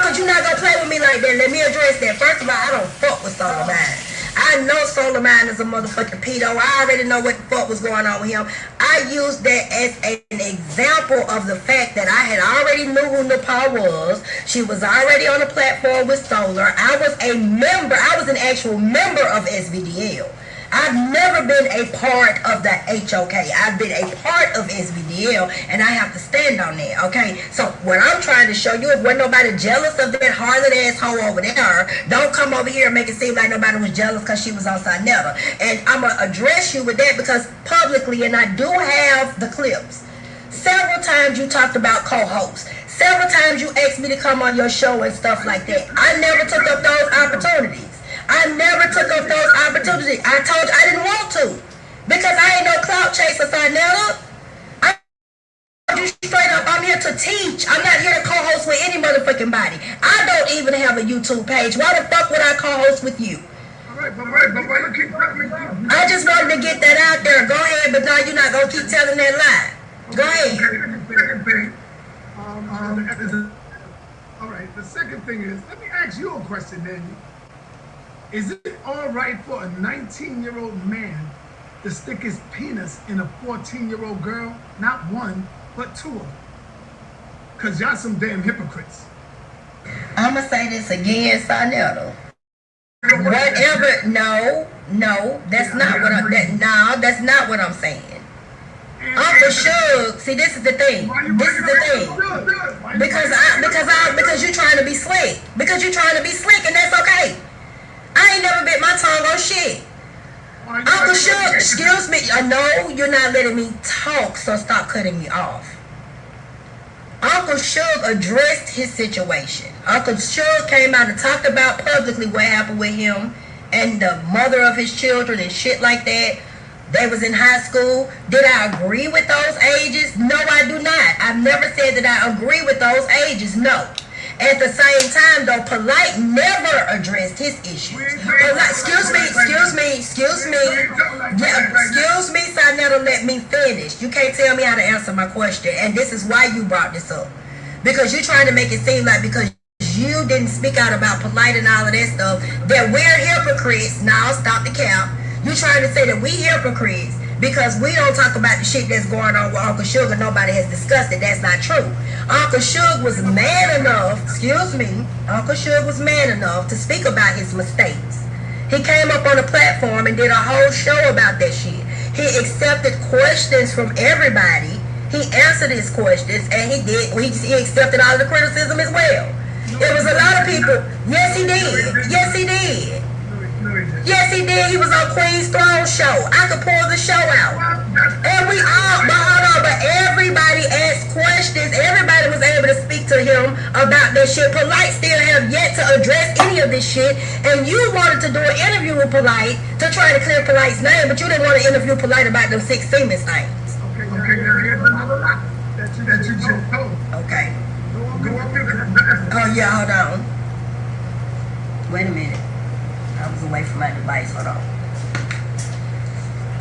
cause you're not gonna play with me like that. Let me address that. First of all, I don't fuck with Solimine. I know Solimine is a motherfucking pedo. I already know what the fuck was going on with him. I used that as an example of the fact that I had already knew who Nepal was. She was already on the platform with Solar. I was a member. I was an actual member of SVDL. I've never been a part of the H.O.G. I've been a part of SVDL, and I have to stand on that, okay? So what I'm trying to show you, if wasn't nobody jealous of that harlot asshole over there, don't come over here and make it seem like nobody was jealous because she was on Saneter. And I'm going to address you with that because publicly, and I do have the clips, several times you talked about co-hosts. Several times you asked me to come on your show and stuff like that. I never took up those opportunities. I never took up those opportunities. I told you I didn't want to. Because I ain't no clout chaser, Saneter. I told you straight up, I'm here to teach. I'm not here to co-host with any motherfucking body. I don't even have a YouTube page. Why the fuck would I co-host with you? But why you keep telling me? I just wanted to get that out there. Go ahead, but now you're not going to keep telling that lie. Go ahead. Second thing. All right, the second thing is, let me ask you a question, Andy. Is it all right for a 19-year-old man to stick his penis in a 14-year-old girl? Not one, but two of them. Because y'all some damn hypocrites. I'm going to say this again, Saneter. Whatever, no, that's not what that's not what I'm saying. Uncle T.H.U.G, see, this is the thing. Because you're trying to be slick. Because you're trying to be slick, and that's okay. I ain't never bit my tongue on shit. Uncle T.H.U.G, excuse me. I know you're not letting me talk, so stop cutting me off. Uncle T.H.U.G addressed his situation. Uncle T.H.U.G came out and talked about publicly what happened with him and the mother of his children and shit like that. They was in high school. Did I agree with those ages? No, I do not. I've never said that I agree with those ages. No. At the same time, though, Polite never addressed his issues. Excuse me, Saneter, let me finish. You can't tell me how to answer my question, and this is why you brought this up. Because you're trying to make it seem like because you didn't speak out about Polite and all of that stuff, that we're hypocrites. Now, stop the cap. You trying to say that we hypocrites because we don't talk about the shit that's going on with Uncle T.H.U.G and nobody has discussed it. That's not true. Uncle T.H.U.G was man enough, Uncle T.H.U.G was man enough to speak about his mistakes. He came up on a platform and did a whole show about that shit. He accepted questions from everybody. He answered his questions, and he accepted all the criticism as well. There was a lot of people. Yes, he did. Yes, he did. He was on Queen's Throne show. I could pull the show out. And we all, but everybody asked questions. Everybody was able to speak to him about that shit. Polite still have yet to address any of this shit. And you wanted to do an interview with Polite to try to clear Polite's name, but you didn't want to interview Polite about them 6 Siemens things. Okay, here's another lot that you just told. Okay. Go up here. Oh, yeah, hold on. Wait a minute. I was away from my device. Hold on.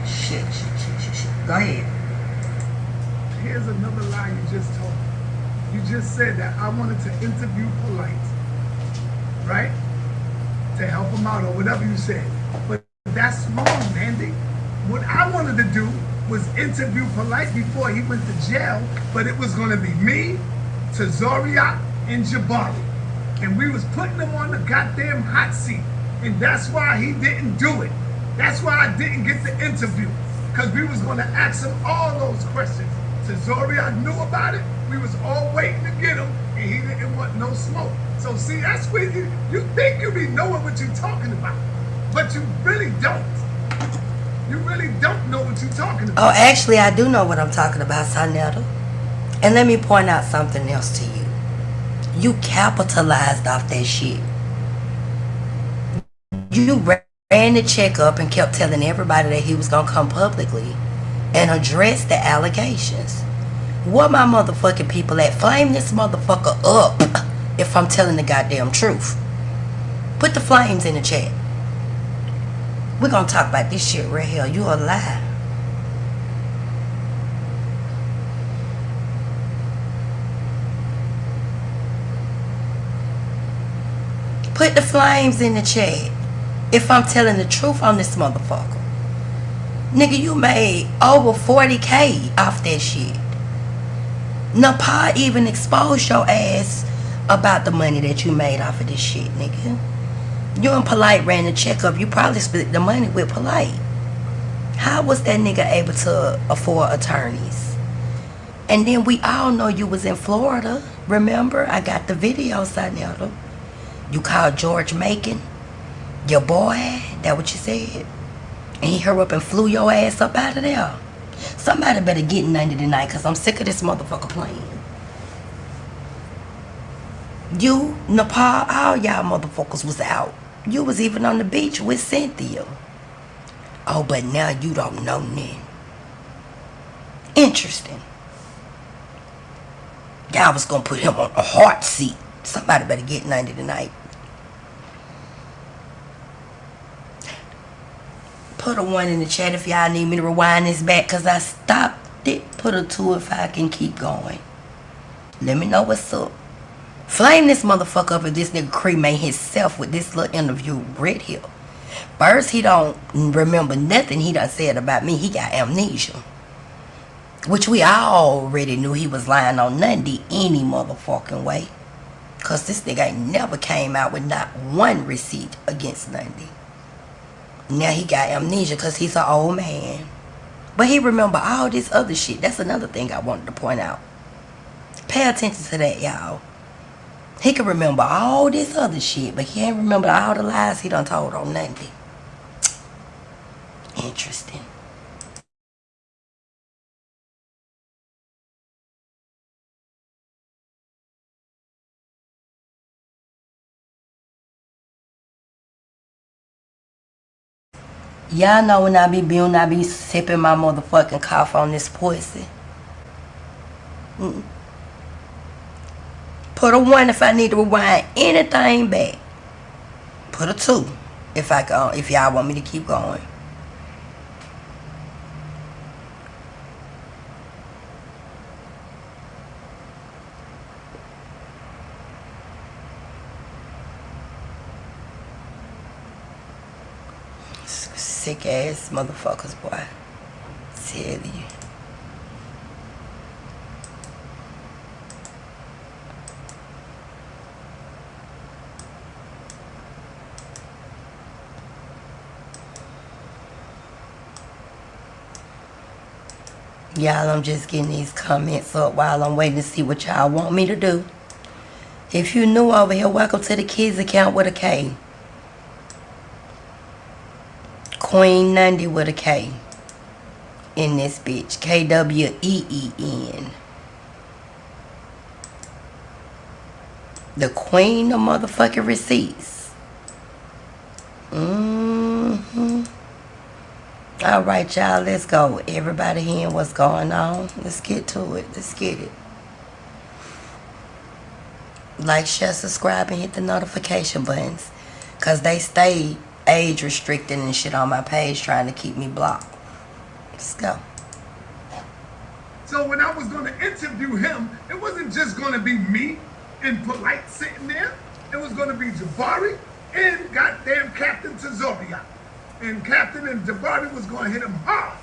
Shit. Go ahead. Here's another lie you just told. You just said that I wanted to interview Polite, right? To help him out or whatever you said. But that's wrong, Andy. What I wanted to do was interview Polite before he went to jail, but it was going to be me, to Zoriak and Jabari. And we was putting them on the goddamn hot seat. And that's why he didn't do it. That's why I didn't get the interview. Because we was going to ask him all those questions. So Zoriak knew about it. We was all waiting to get him. And he didn't want no smoke. So see, that's where you think you be knowing what you're talking about. But you really don't. You really don't know what you're talking about. Oh, actually, I do know what I'm talking about, Saneter. And let me point out something else to you. You capitalized off that shit. You ran the check up and kept telling everybody that he was going to come publicly and address the allegations. Where my motherfucking people at? Flame this motherfucker up if I'm telling the goddamn truth. Put the flames in the chat. We're going to talk about this shit right here. You a lie. Put the flames in the chat. If I'm telling the truth on this motherfucker. Nigga, you made over 40K off that shit. Napa even exposed your ass about the money that you made off of this shit, nigga. You and Polite ran the checkup. You probably split the money with Polite. How was that nigga able to afford attorneys? And then we all know you was in Florida. Remember? I got the video, Saneter. You called George Macon your boy. That what you said? And he hurried up and flew your ass up out of there. Somebody better get in under tonight, because I'm sick of this motherfucker playing. You, Nepal, all y'all motherfuckers was out. You was even on the beach with Cynthia. Oh, but now you don't know nothing. Interesting. Y'all was gonna put him on a hot seat. Somebody better get in under tonight. Put a 1 in the chat if y'all need me to rewind this back, because I stopped it. Put a 2 if I can keep going. Let me know what's up. Flame this motherfucker up if this nigga cremate himself with this little interview right here. First, he don't remember nothing he done said about me. He got amnesia. Which we already knew he was lying on Nundy any motherfucking way. Because this nigga ain't never came out with not one receipt against Nundy. Now he got amnesia because he's an old man. But he remember all this other shit. That's another thing I wanted to point out. Pay attention to that, y'all. He can remember all this other shit, but he ain't remember all the lies he done told on Nundy. Interesting. Y'all know when I be building, I be sipping my motherfucking cough on this pussy. Put a 1 if I need to rewind anything back. Put a 2 if y'all want me to keep going. Sick ass motherfuckers, boy. Tell you. Y'all, I'm just getting these comments up while I'm waiting to see what y'all want me to do. If you new over here, welcome to the kids account with a K. Queen Nundy with a K in this bitch. Kween. The queen of motherfucking receipts. Alright, y'all, let's go. Everybody hearing what's going on. Let's get to it. Let's get it. Like, share, subscribe, and hit the notification buttons. Because they stay age restricting and shit on my page trying to keep me blocked. Let's go. So when I was going to interview him, it wasn't just going to be me and Polite sitting there. It was going to be Jabari and goddamn Captain T.H.U.G. And Captain and Jabari was going to hit him hard.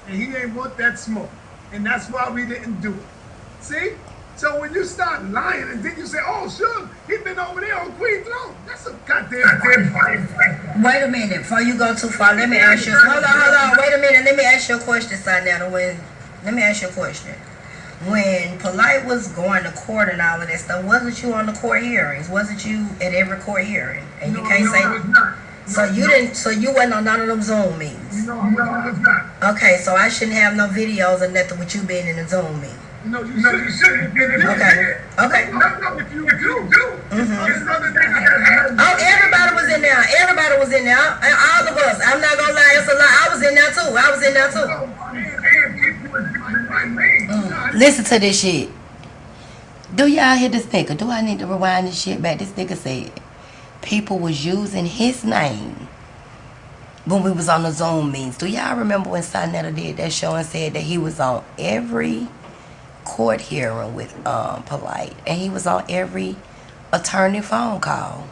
And he ain't want that smoke. And that's why we didn't do it. See? So when you start lying and then you say, oh, sure, he been over there on Queen Throne, that's a goddamn fight. Wait a minute, before you go too far, let me ask you. Hold on. Wait a minute. Let me ask you a question, Saneter. Let me ask you a question. When Polite was going to court and all of that stuff, wasn't you on the court hearings? Wasn't you at every court hearing? And you can't say. I was not. So you didn't. So you wasn't on none of them Zoom meetings. No, I was not. Okay, so I shouldn't have no videos or nothing with you being in the Zoom meeting. No, you shouldn't. Okay. If you do, it's other than Oh, everybody was in there. Everybody was in there. All of us. I'm not gonna lie. It's a lie. I was in there too. Listen to this shit. Do y'all hear this nigga? Do I need to rewind this shit back? This nigga said people was using his name when we was on the Zoom meetings. Do y'all remember when Saneter did that show and said that he was on every court hearing with Polite, and he was on every attorney phone call?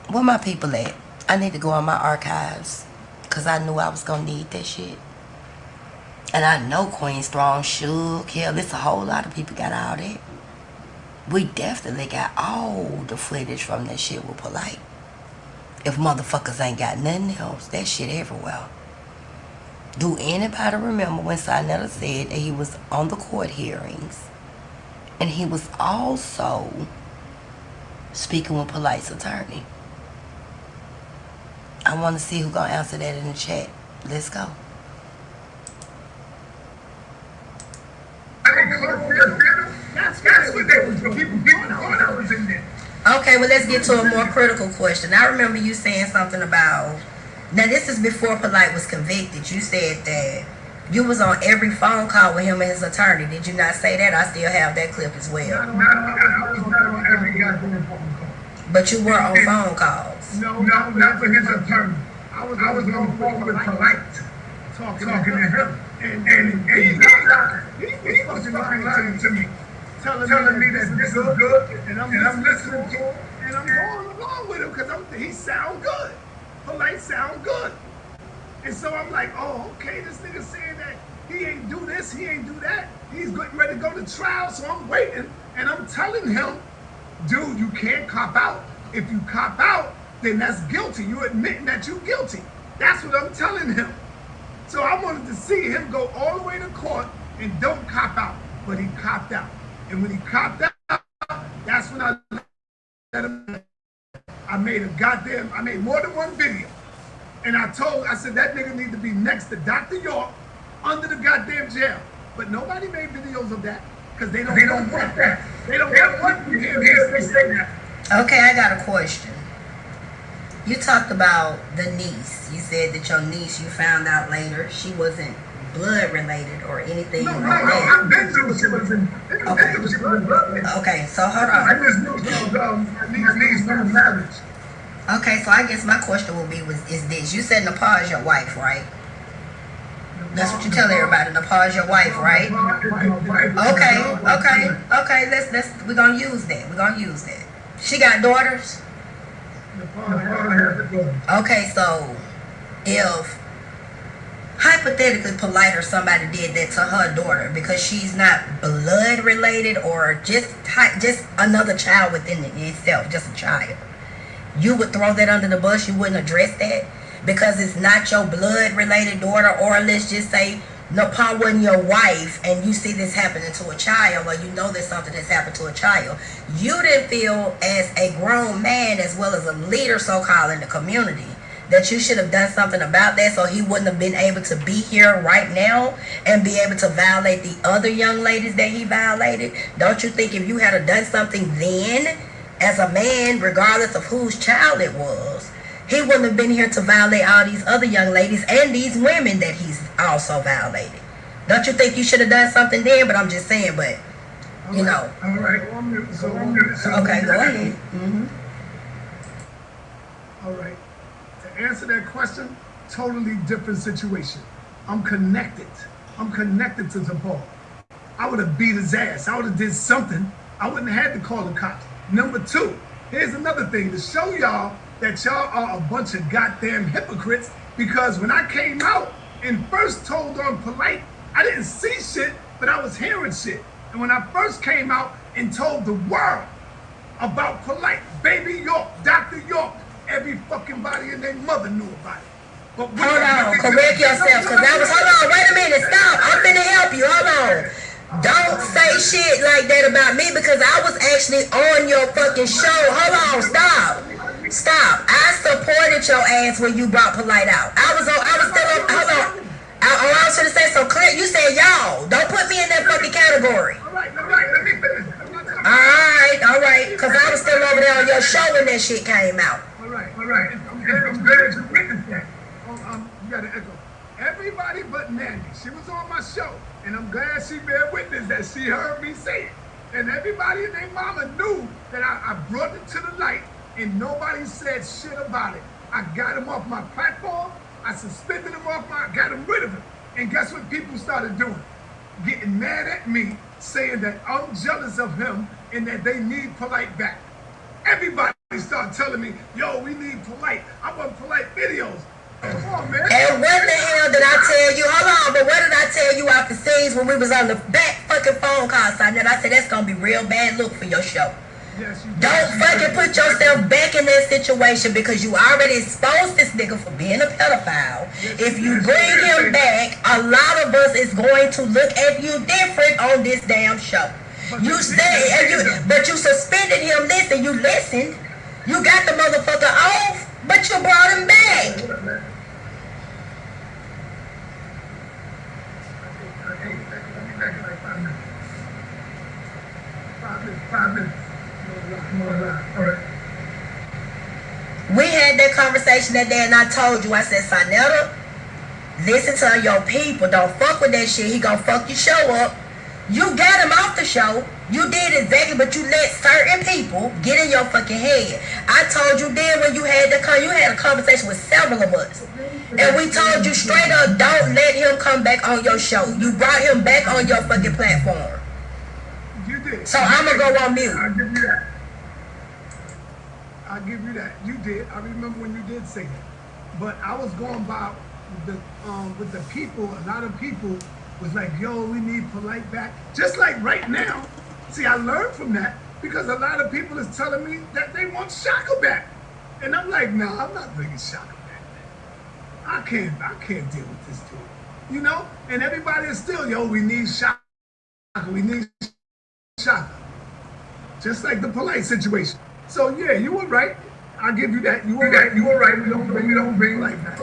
Where my people at? I need to go on my archives because I knew I was gonna need that shit. And I know Queen Strong, T.H.U.G, hell, it's a whole lot of people got all that. We definitely got all the footage from that shit with Polite. If motherfuckers ain't got nothing else, that shit everywhere. Do anybody remember when Saneter said that he was on the court hearings and he was also speaking with Polite's attorney? I want to see who gonna answer that in the chat. Let's go. That's what they was doing. People was in there. Okay, well, let's get to a more critical question. I remember you saying something about, now this is before Polite was convicted. You said that you was on every phone call with him and his attorney. Did you not say that? I still have that clip as well. I was not on every goddamn phone call. But you were on phone calls. No, not with his attorney. I was on the phone with Polite, talking to him. And he was lying to me. Telling me that this is good, and I'm listening to him, and I'm going along with him because he sound good. Polite sound good. And so I'm like, oh, okay, this nigga saying that he ain't do this, he ain't do that. He's getting ready to go to trial, so I'm waiting, and I'm telling him, dude, you can't cop out. If you cop out, then that's guilty. You're admitting that you're guilty. That's what I'm telling him. So I wanted to see him go all the way to court and don't cop out, but he copped out. And when he copped out, that's when I let him. I made more than one video. And I said, that nigga need to be next to Dr. York under the goddamn jail. But nobody made videos of that because they don't want that. They don't want you to say that. Okay, I got a question. You talked about the niece. You said that your niece, you found out later, she wasn't blood related or anything like that. I've been through she wasn't. Okay, so hold on. I just knew my niece not marriage. Okay, so I guess my question will be is this. You said Nepal is your wife, right? That's what you tell everybody. Nepal is your wife, right? Okay. We're gonna use that. She got daughters? Okay, so if hypothetically Polite or somebody did that to her daughter because she's not blood related or just another child within itself, just a child, you would throw that under the bus? You wouldn't address that because it's not your blood related daughter? Or let's just say Nepal wasn't your wife and you see this happening to a child, or you know there's something that's happened to a child, you didn't feel as a grown man as well as a leader so-called in the community that you should have done something about that so he wouldn't have been able to be here right now and be able to violate the other young ladies that he violated? Don't you think if you had done something then as a man, regardless of whose child it was, he wouldn't have been here to violate all these other young ladies and these women that he's also violated? Don't you think you should have done something then? But I'm just saying, but you know. All right. Okay, go ahead. Mm-hmm. All right. To answer that question, totally different situation. I'm connected to Zabal. I would have beat his ass. I would have did something. I wouldn't have had to call the cops. Number two, here's another thing to show y'all that y'all are a bunch of goddamn hypocrites, because when I came out and first told on Polite, I didn't see shit, but I was hearing shit. And when I first came out and told the world about Polite, Baby York, Dr. York, every fucking body and their mother knew about it. But hold on, correct yourself, because that was, hold on, wait a minute, stop. I'm finna help you, hold on. Don't say shit like that about me because I was actually on your fucking show. Hold on, stop. Stop. I supported your ass when you brought Polite out. I was still on, hold on. I should have said so clear. You said y'all. Don't put me in that fucking category. Alright, let me finish. Alright, because I was still over there on your show when that shit came out. Alright. I'm glad you witnessed that. You got to echo. Everybody but Nanny. She was on my show. And I'm glad she bear witness that she heard me say it. And everybody and their mama knew that I brought it to the light and nobody said shit about it. I got him off my platform. I suspended him off got him rid of him. And guess what people started doing? Getting mad at me, saying that I'm jealous of him and that they need Polite back. Everybody started telling me, yo, we need Polite. I want Polite videos. Come on, man. And what the hell did I tell you? Hold on, but what did I tell you after scenes when we was on the back fucking phone call, Saneter? I said that's gonna be real bad look for your show. Yes, don't fucking put yourself back in that situation because you already exposed this nigga for being a pedophile. If you bring him back, a lot of us is going to look at you different on this damn show. You say, but you suspended him. Listen, you listened. You got the motherfucker off, but you brought him back. We had that conversation that day and I told you, I said, Saneter, listen to your people. Don't fuck with that shit. He gonna fuck your show up. You got him off the show. You did exactly, but you let certain people get in your fucking head. I told you then when you had a conversation with several of us. And we told you straight up, don't let him come back on your show. You brought him back on your fucking platform. You did. So I'm gonna go on mute. I'll give you that. You did. I remember when you did say that. But I was going by with the people. A lot of people was like, yo, we need Polite back. Just like right now. See, I learned from that because a lot of people is telling me that they want Shaka back. And I'm like, nah, I'm not bringing Shaka back. I can't deal with this dude. You know? And everybody is still, yo, we need Shaka. We need Shaka. Just like the Polite situation. So yeah, you were right. I'll give you that. You were right. We don't bring like that.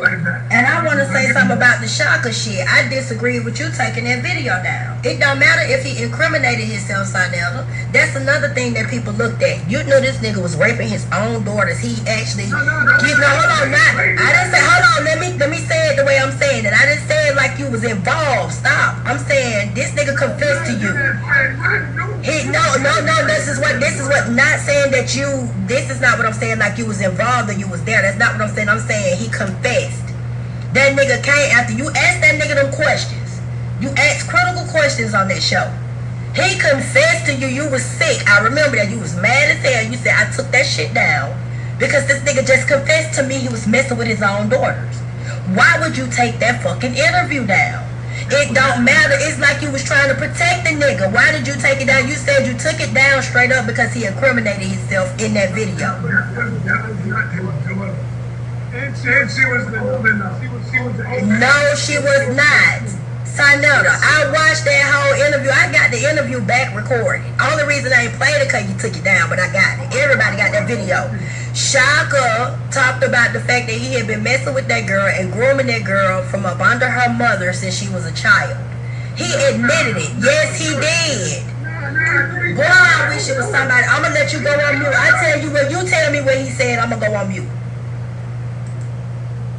And I want to say something about the Shaka shit. I disagree with you taking that video down. It don't matter if he incriminated himself, Saneter. That's another thing that people looked at. You know this nigga was raping his own daughters. He actually, hold on, I didn't say, hold on, let me say it the way I'm saying it. I didn't say it like you was involved. Stop. I'm saying this nigga confessed to you. No, this is what, not saying that you, this is not what I'm saying like you was involved or you was there. That's not what I'm saying. I'm saying he confessed. That nigga came after you asked that nigga them questions. You asked critical questions on that show. He confessed to you. You was sick. I remember that. You was mad as hell. You said, I took that shit down because this nigga just confessed to me he was messing with his own daughters. Why would you take that fucking interview down? It don't matter. It's like you was trying to protect the nigga. Why did you take it down? You said you took it down straight up because he incriminated himself in that video. And she was no, she was not. Saneter, I watched that whole interview. I got the interview back recorded. Only reason I ain't played it because you took it down, but I got it. Everybody got that video. Shaka talked about the fact that he had been messing with that girl and grooming that girl from up under her mother since she was a child. He admitted it. Yes, he did. Boy, I wish it was somebody. I'm going to let you go on mute. I tell you what, you tell me what he said, I'm going to go on mute.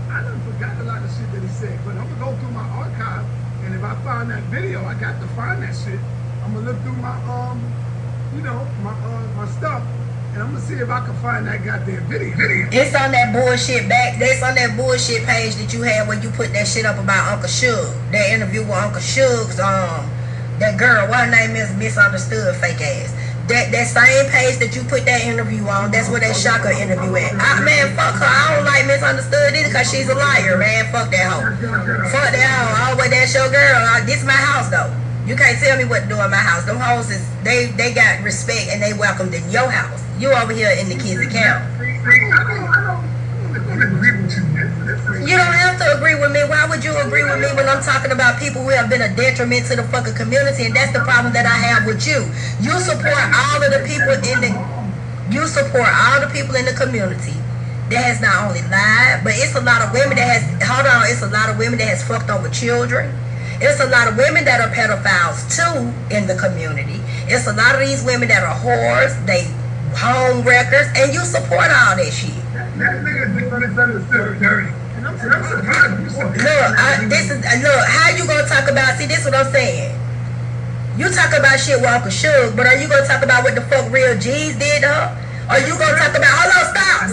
I done forgot a lot of shit that he said, but I'm going to go through my archive, and if I find that video, I got to find that shit. I'm going to look through my, my stuff. And I'm gonna see if I can find that goddamn video. It's on that bullshit that's on that bullshit page that you had when you put that shit up about Uncle T.H.U.G. That interview with Uncle T.H.U.G's that girl, what her name is, misunderstood fake ass. That same page that you put that interview on, that's where that Shaka interview at. Man, fuck her. I don't like misunderstood either because she's a liar, man. Fuck that hoe. Fuck that hoe. Oh, but that's your girl. This my house though. You can't tell me what to do in my house. Them hoes is they got respect and they welcomed in your house. You over here in the kids' account. You don't have to agree with me. Why would you agree with me when I'm talking about people who have been a detriment to the fucking community? And that's the problem that I have with you. You support all of the people in the community that has not only lied, but it's a lot of women that has it's a lot of women that has fucked over children. It's a lot of women that are pedophiles too in the community. It's a lot of these women that are whores, they home wreckers, and you support all that shit. Look, how you gonna talk about, see, this is what I'm saying. You talk about shit with Uncle T.H.U.G, but are you gonna talk about what the fuck real G's did to her? Are you gonna talk about, hold on, stop.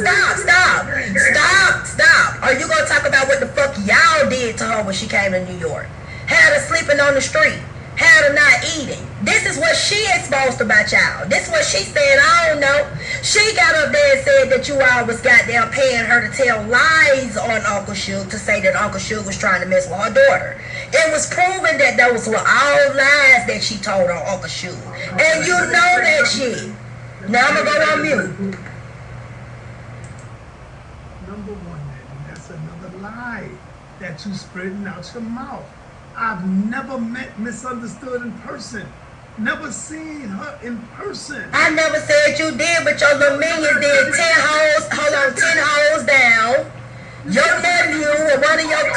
Are you gonna talk about what the fuck y'all did to her when she came to New York? Had her sleeping on the street, had her not eating. This is what she exposed about y'all. This is what she said. I don't know. She got up there and said that you all was goddamn paying her to tell lies on Uncle T.H.U.G to say that Uncle T.H.U.G was trying to mess with her daughter. It was proven that those were all lies that she told on Uncle T.H.U.G. And you know that shit. Now I'm gonna go on mute. Number one, that's another lie that you spreading out your mouth. I've never met Misunderstood in person. Never seen her in person. I never said you did, but your little minions did 10 hoes down. Your nephew or one of your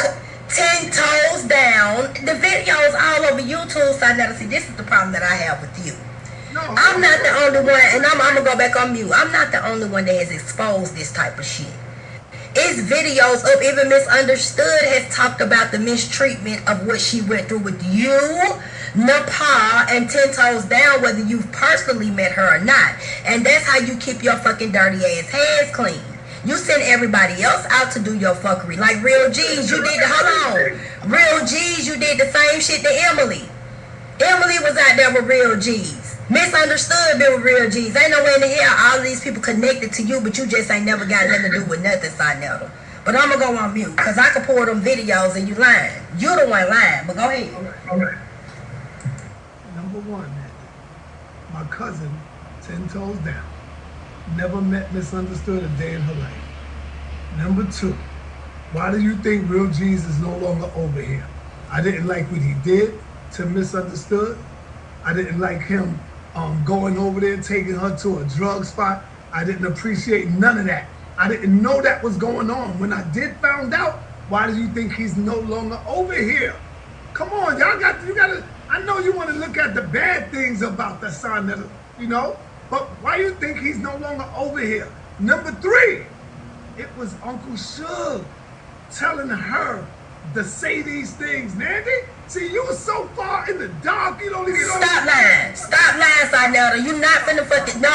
10 toes down. The videos all over YouTube, Saneter. See, this is the problem that I have with you. No, I'm not the only one, and I'm gonna go back on mute. I'm not the only one that has exposed this type of shit. It's videos up. Even Misunderstood has talked about the mistreatment of what she went through with you, Nepal, and 10 toes down, whether you've personally met her or not. And that's how you keep your fucking dirty ass hands clean. You send everybody else out to do your fuckery. Like Real G's, you did Real G's, you did the same shit to Emily. Emily was out there with Real G's. Misunderstood been with Real G's. Ain't no way in the hell all of these people connected to you, but you just ain't never got nothing to do with nothing, Saneter. But I'm gonna go on mute, because I can pull them videos and you lying. You the one lying, but go ahead. All right. Number one, my cousin, 10 toes down, never met Misunderstood a day in her life. Number two, why do you think Real G's is no longer over here? I didn't like what he did to Misunderstood. I didn't like him going over there, taking her to a drug spot. I didn't appreciate none of that. I didn't know that was going on. When I did found out, why do you think he's no longer over here? Come on, you gotta, I know you want to look at the bad things about the son, you know, but why do you think he's no longer over here? Number three, it was Uncle T.H.U.G telling her to say these things, Nandy. See, you were so far in the dark, you don't even know. Stop lying, Saneter. You not finna fucking, no,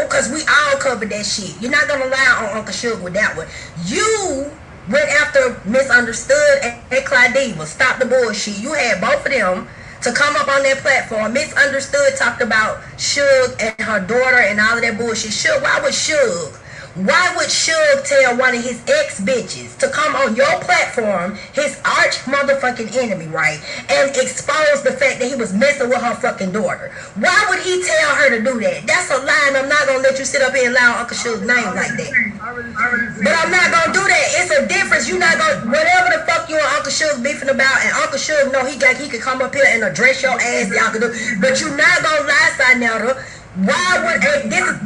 because we all covered that shit. You're not gonna lie on Uncle T.H.U.G with that one. You went after Misunderstood and Clydiva. Stop the bullshit. You had both of them to come up on that platform. Misunderstood talked about T.H.U.G and her daughter and all of that bullshit. Why would T.H.U.G tell one of his ex-bitches to come on your platform, his arch motherfucking enemy, right, and expose the fact that he was messing with her fucking daughter? Why would he tell her to do that? That's a lie, and I'm not going to let you sit up here and lie on Uncle T.H.U.G's name like that. But I'm not going to do that. It's a difference. You not going to, whatever the fuck you and Uncle T.H.U.G beefing about, and Uncle T.H.U.G know he could come up here and address your ass, y'all can do, but you not going to lie, Saneter. Why would,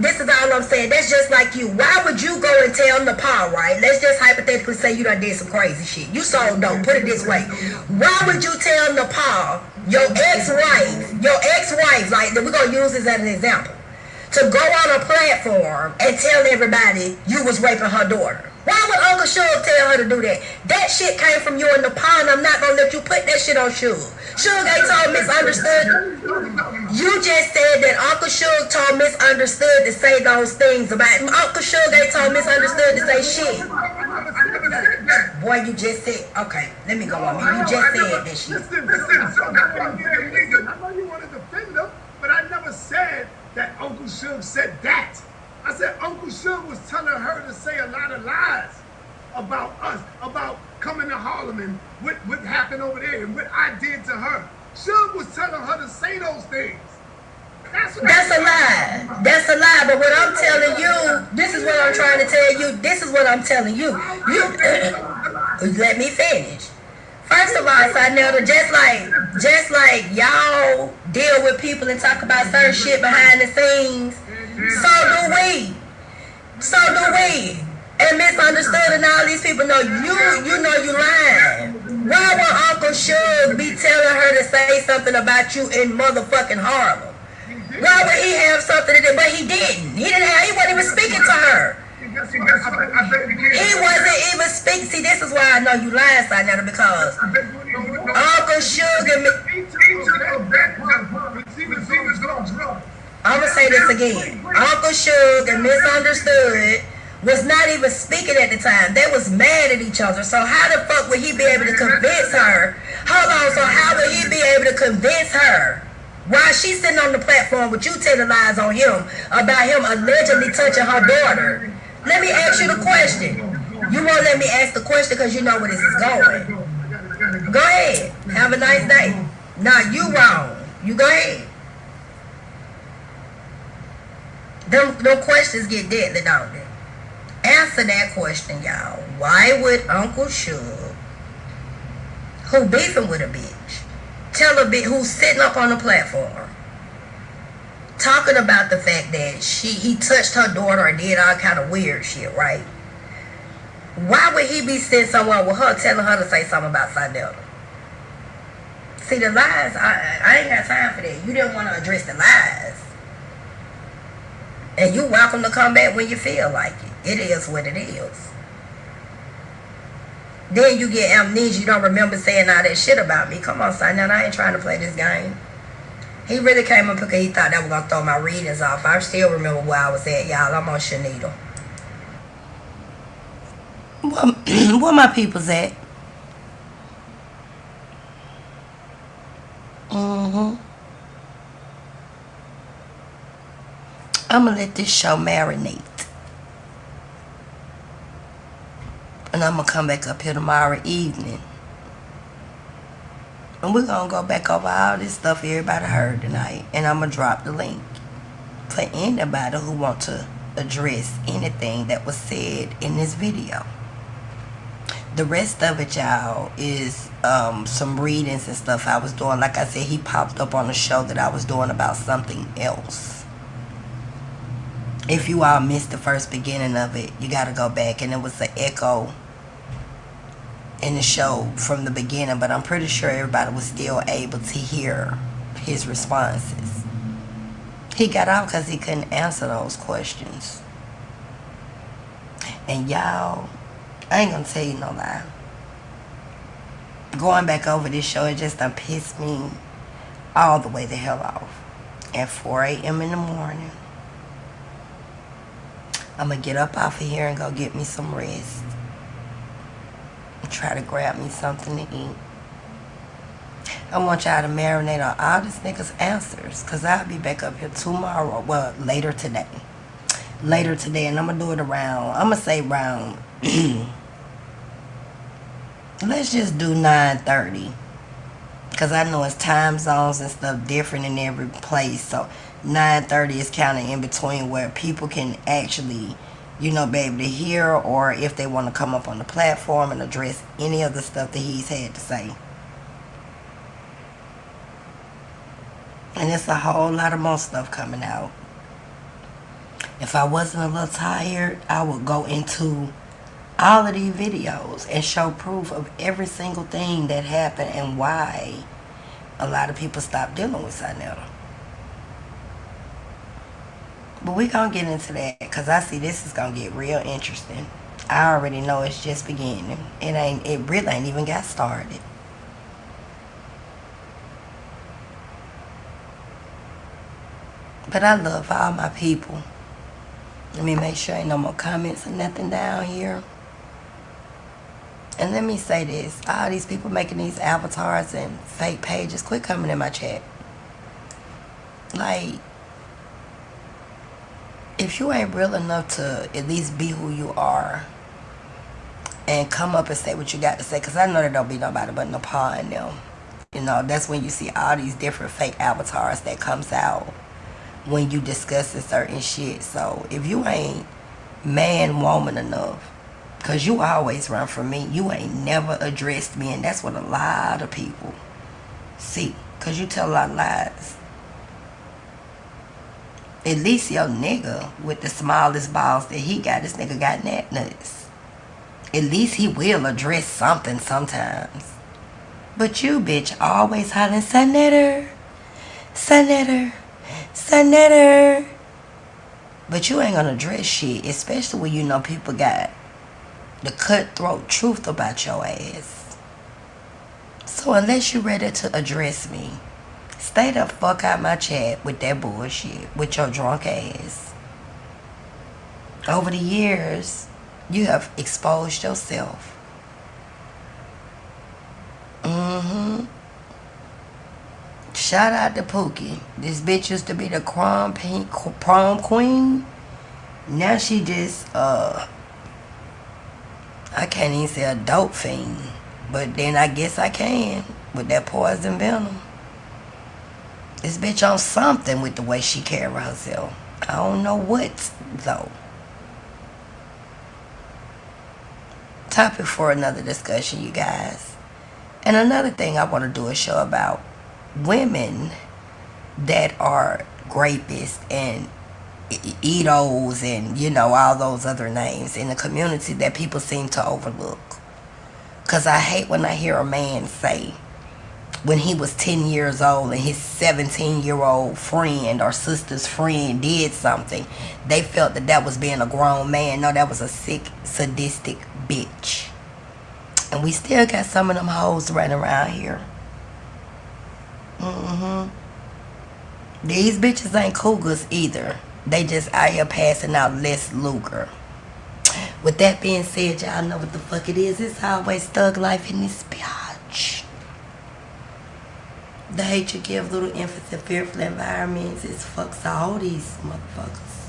this is all I'm saying, that's just like you. Why would you go and tell Nepal, right? Let's just hypothetically say you done did some crazy shit. You sold dope, put it this way. Why would you tell Nepal, your ex-wife, like, we're going to use this as an example, to go on a platform and tell everybody you was raping her daughter? Why would Uncle T.H.U.G tell her to do that? That shit came from you in Nepal, and I'm not going to let you put that shit on T.H.U.G. T.H.U.G ain't told Misunderstood. You just said that Uncle T.H.U.G told Misunderstood to say those things about him. Uncle T.H.U.G ain't told Misunderstood to say shit. Boy, you just said, okay, let me go on. You just said that shit. Listen, I know you want to defend them, but I never said that Uncle T.H.U.G said that. I said Uncle T.H.U.G was telling her to say a lot of lies about us, about coming to Harlem and what happened over there and what I did to her. Suge was telling her to say those things. That's a lie. That's a lie. But what I'm telling you, this is what I'm trying to tell you. This is what I'm telling you. Let me finish. First of all, Saneter, just like y'all deal with people and talk about certain shit behind the scenes, so do we. So do we. And misunderstood, and all these people know you know you lying. Why would Uncle Suge be telling her to say something about you in motherfucking Harlem? Why would he have something to do? But he didn't. He wasn't even speaking to her. He wasn't even speaking. See, this is why I know you lying, Saneter, because Uncle Suge and I'm gonna say this again. Uncle Suge and Misunderstood was not even speaking at the time. They was mad at each other. So how the fuck would he be able to convince her? Hold on, so how would he be able to convince her while she's sitting on the platform with you telling lies on him about him allegedly touching her daughter? Let me ask you the question. You won't let me ask the question because you know where this is going. Go ahead. Have a nice day. Nah, you wrong. You go ahead. Them questions get deadly, don't they? Answer that question, y'all. Why would Uncle Suge, who beefing with a bitch, tell a bitch who's sitting up on the platform, talking about the fact that he touched her daughter and did all kind of weird shit, right? Why would he be sitting somewhere with her telling her to say something about Saneter? See, the lies, I ain't got time for that. You didn't want to address the lies. And you welcome to come back when you feel like it. It is what it is. Then you get amnesia. You don't remember saying all that shit about me. Come on, son. Now I ain't trying to play this game. He really came up because he thought that was going to throw my readings off. I still remember where I was at, y'all. I'm on Saneter. Where my people's at? I'm going to let this show marinate. And I'm going to come back up here tomorrow evening. And we're going to go back over all this stuff everybody heard tonight. And I'm going to drop the link for anybody who wants to address anything that was said in this video. The rest of it, y'all, is some readings and stuff I was doing. Like I said, he popped up on a show that I was doing about something else. If you all missed the first beginning of it, you got to go back. And it was an echo in the show from the beginning. But I'm pretty sure everybody was still able to hear his responses. He got out because he couldn't answer those questions. And y'all, I ain't going to tell you no lie. Going back over this show, it just done pissed me all the way the hell off. At 4 a.m. in the morning. I'm going to get up off of here and go get me some rest. And try to grab me something to eat. I want y'all to marinate on all this nigga's answers. Because I'll be back up here tomorrow. Well, later today. Later today. And I'm going to do it around, I'm going to say around, let's just do 9:30. Because I know it's time zones and stuff different in every place. So 9:30 is kind of in between where people can actually, you know, be able to hear, or if they want to come up on the platform and address any of the stuff that he's had to say. And it's a whole lot of more stuff coming out. If I wasn't a little tired, I would go into all of these videos and show proof of every single thing that happened and why a lot of people stopped dealing with Saneter. But we're going to get into that because I see this is going to get real interesting. I already know it's just beginning. It really ain't even got started. But I love all my people. Let me make sure ain't no more comments or nothing down here. And let me say this. All these people making these avatars and fake pages, quit coming in my chat. Like, if you ain't real enough to at least be who you are and come up and say what you got to say, because I know there don't be nobody but Nepal in them. You know, that's when you see all these different fake avatars that comes out when you discussing certain shit. So if you ain't man, woman enough, cause you always run from me, you ain't never addressed me, and that's what a lot of people see. Cause you tell a lot of lies. At least your nigga with the smallest balls that he got, this nigga got nuts. At least he will address something sometimes. But you, bitch, always hollering, Saneter, Saneter, Saneter. But you ain't gonna address shit, especially when you know people got the cutthroat truth about your ass. So unless you ready to address me, stay the fuck out my chat with that bullshit, with your drunk ass. Over the years, you have exposed yourself. Shout out to Pookie. This bitch used to be the prom queen. Now she just, I can't even say a dope fiend. But then I guess I can with that poison venom. This bitch on something with the way she carry herself. I don't know what, though. Topic for another discussion, you guys. And another thing I want to do a show about women that are rapists and Edos and, you know, all those other names in the community that people seem to overlook. Because I hate when I hear a man say when he was 10 years old and his 17-year-old friend or sister's friend did something, they felt that that was being a grown man. No, that was a sick, sadistic bitch. And we still got some of them hoes running around here. These bitches ain't cougars either. They just out here passing out less lucre. With that being said, y'all know what the fuck it is. It's always thug life in this bitch. The hate you give little infants in fearful environments is fucks all these motherfuckers.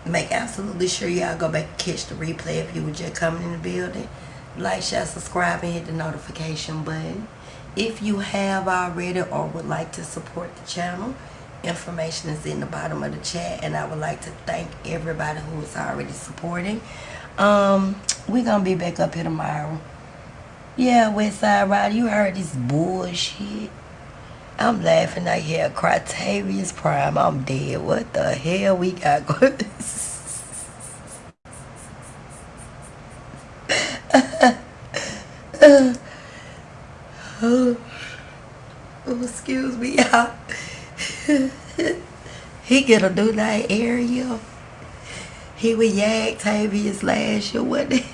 Make absolutely sure y'all go back and catch the replay if you were just coming in the building. Like, share, subscribe, and hit the notification button. If you have already or would like to support the channel, information is in the bottom of the chat, and I would like to thank everybody who is already supporting. We're gonna be back up here tomorrow. Yeah, Westside Rider, you heard this bullshit. I'm laughing like hell. Critavious Prime, I'm dead. What the hell we got going? Oh, excuse me, y'all. He get a new night area. He was Yag Tavius last year, wasn't it?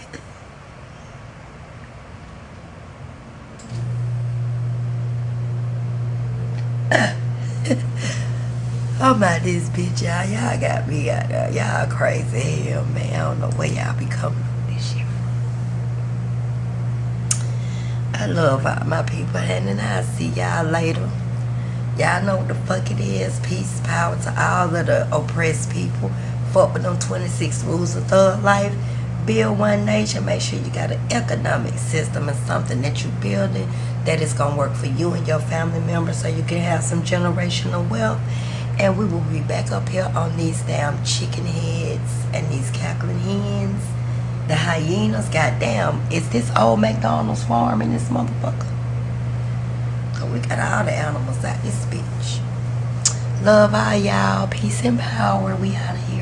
I'm about this bitch, y'all. Y'all got me out there. Y'all crazy hell, man. I don't know where y'all be coming from this shit from. I love all my people, and I'll see y'all later. Y'all know what the fuck it is. Peace, power to all of the oppressed people. Fuck with them 26 rules of thug life. Build one nation. Make sure you got an economic system and something that you're building that is going to work for you and your family members so you can have some generational wealth. And we will be back up here on these damn chicken heads and these cackling hens. The hyenas, goddamn. Is this old McDonald's farm in this motherfucker? So we got all the animals out this bitch. Love all y'all. Peace and power. We out of here.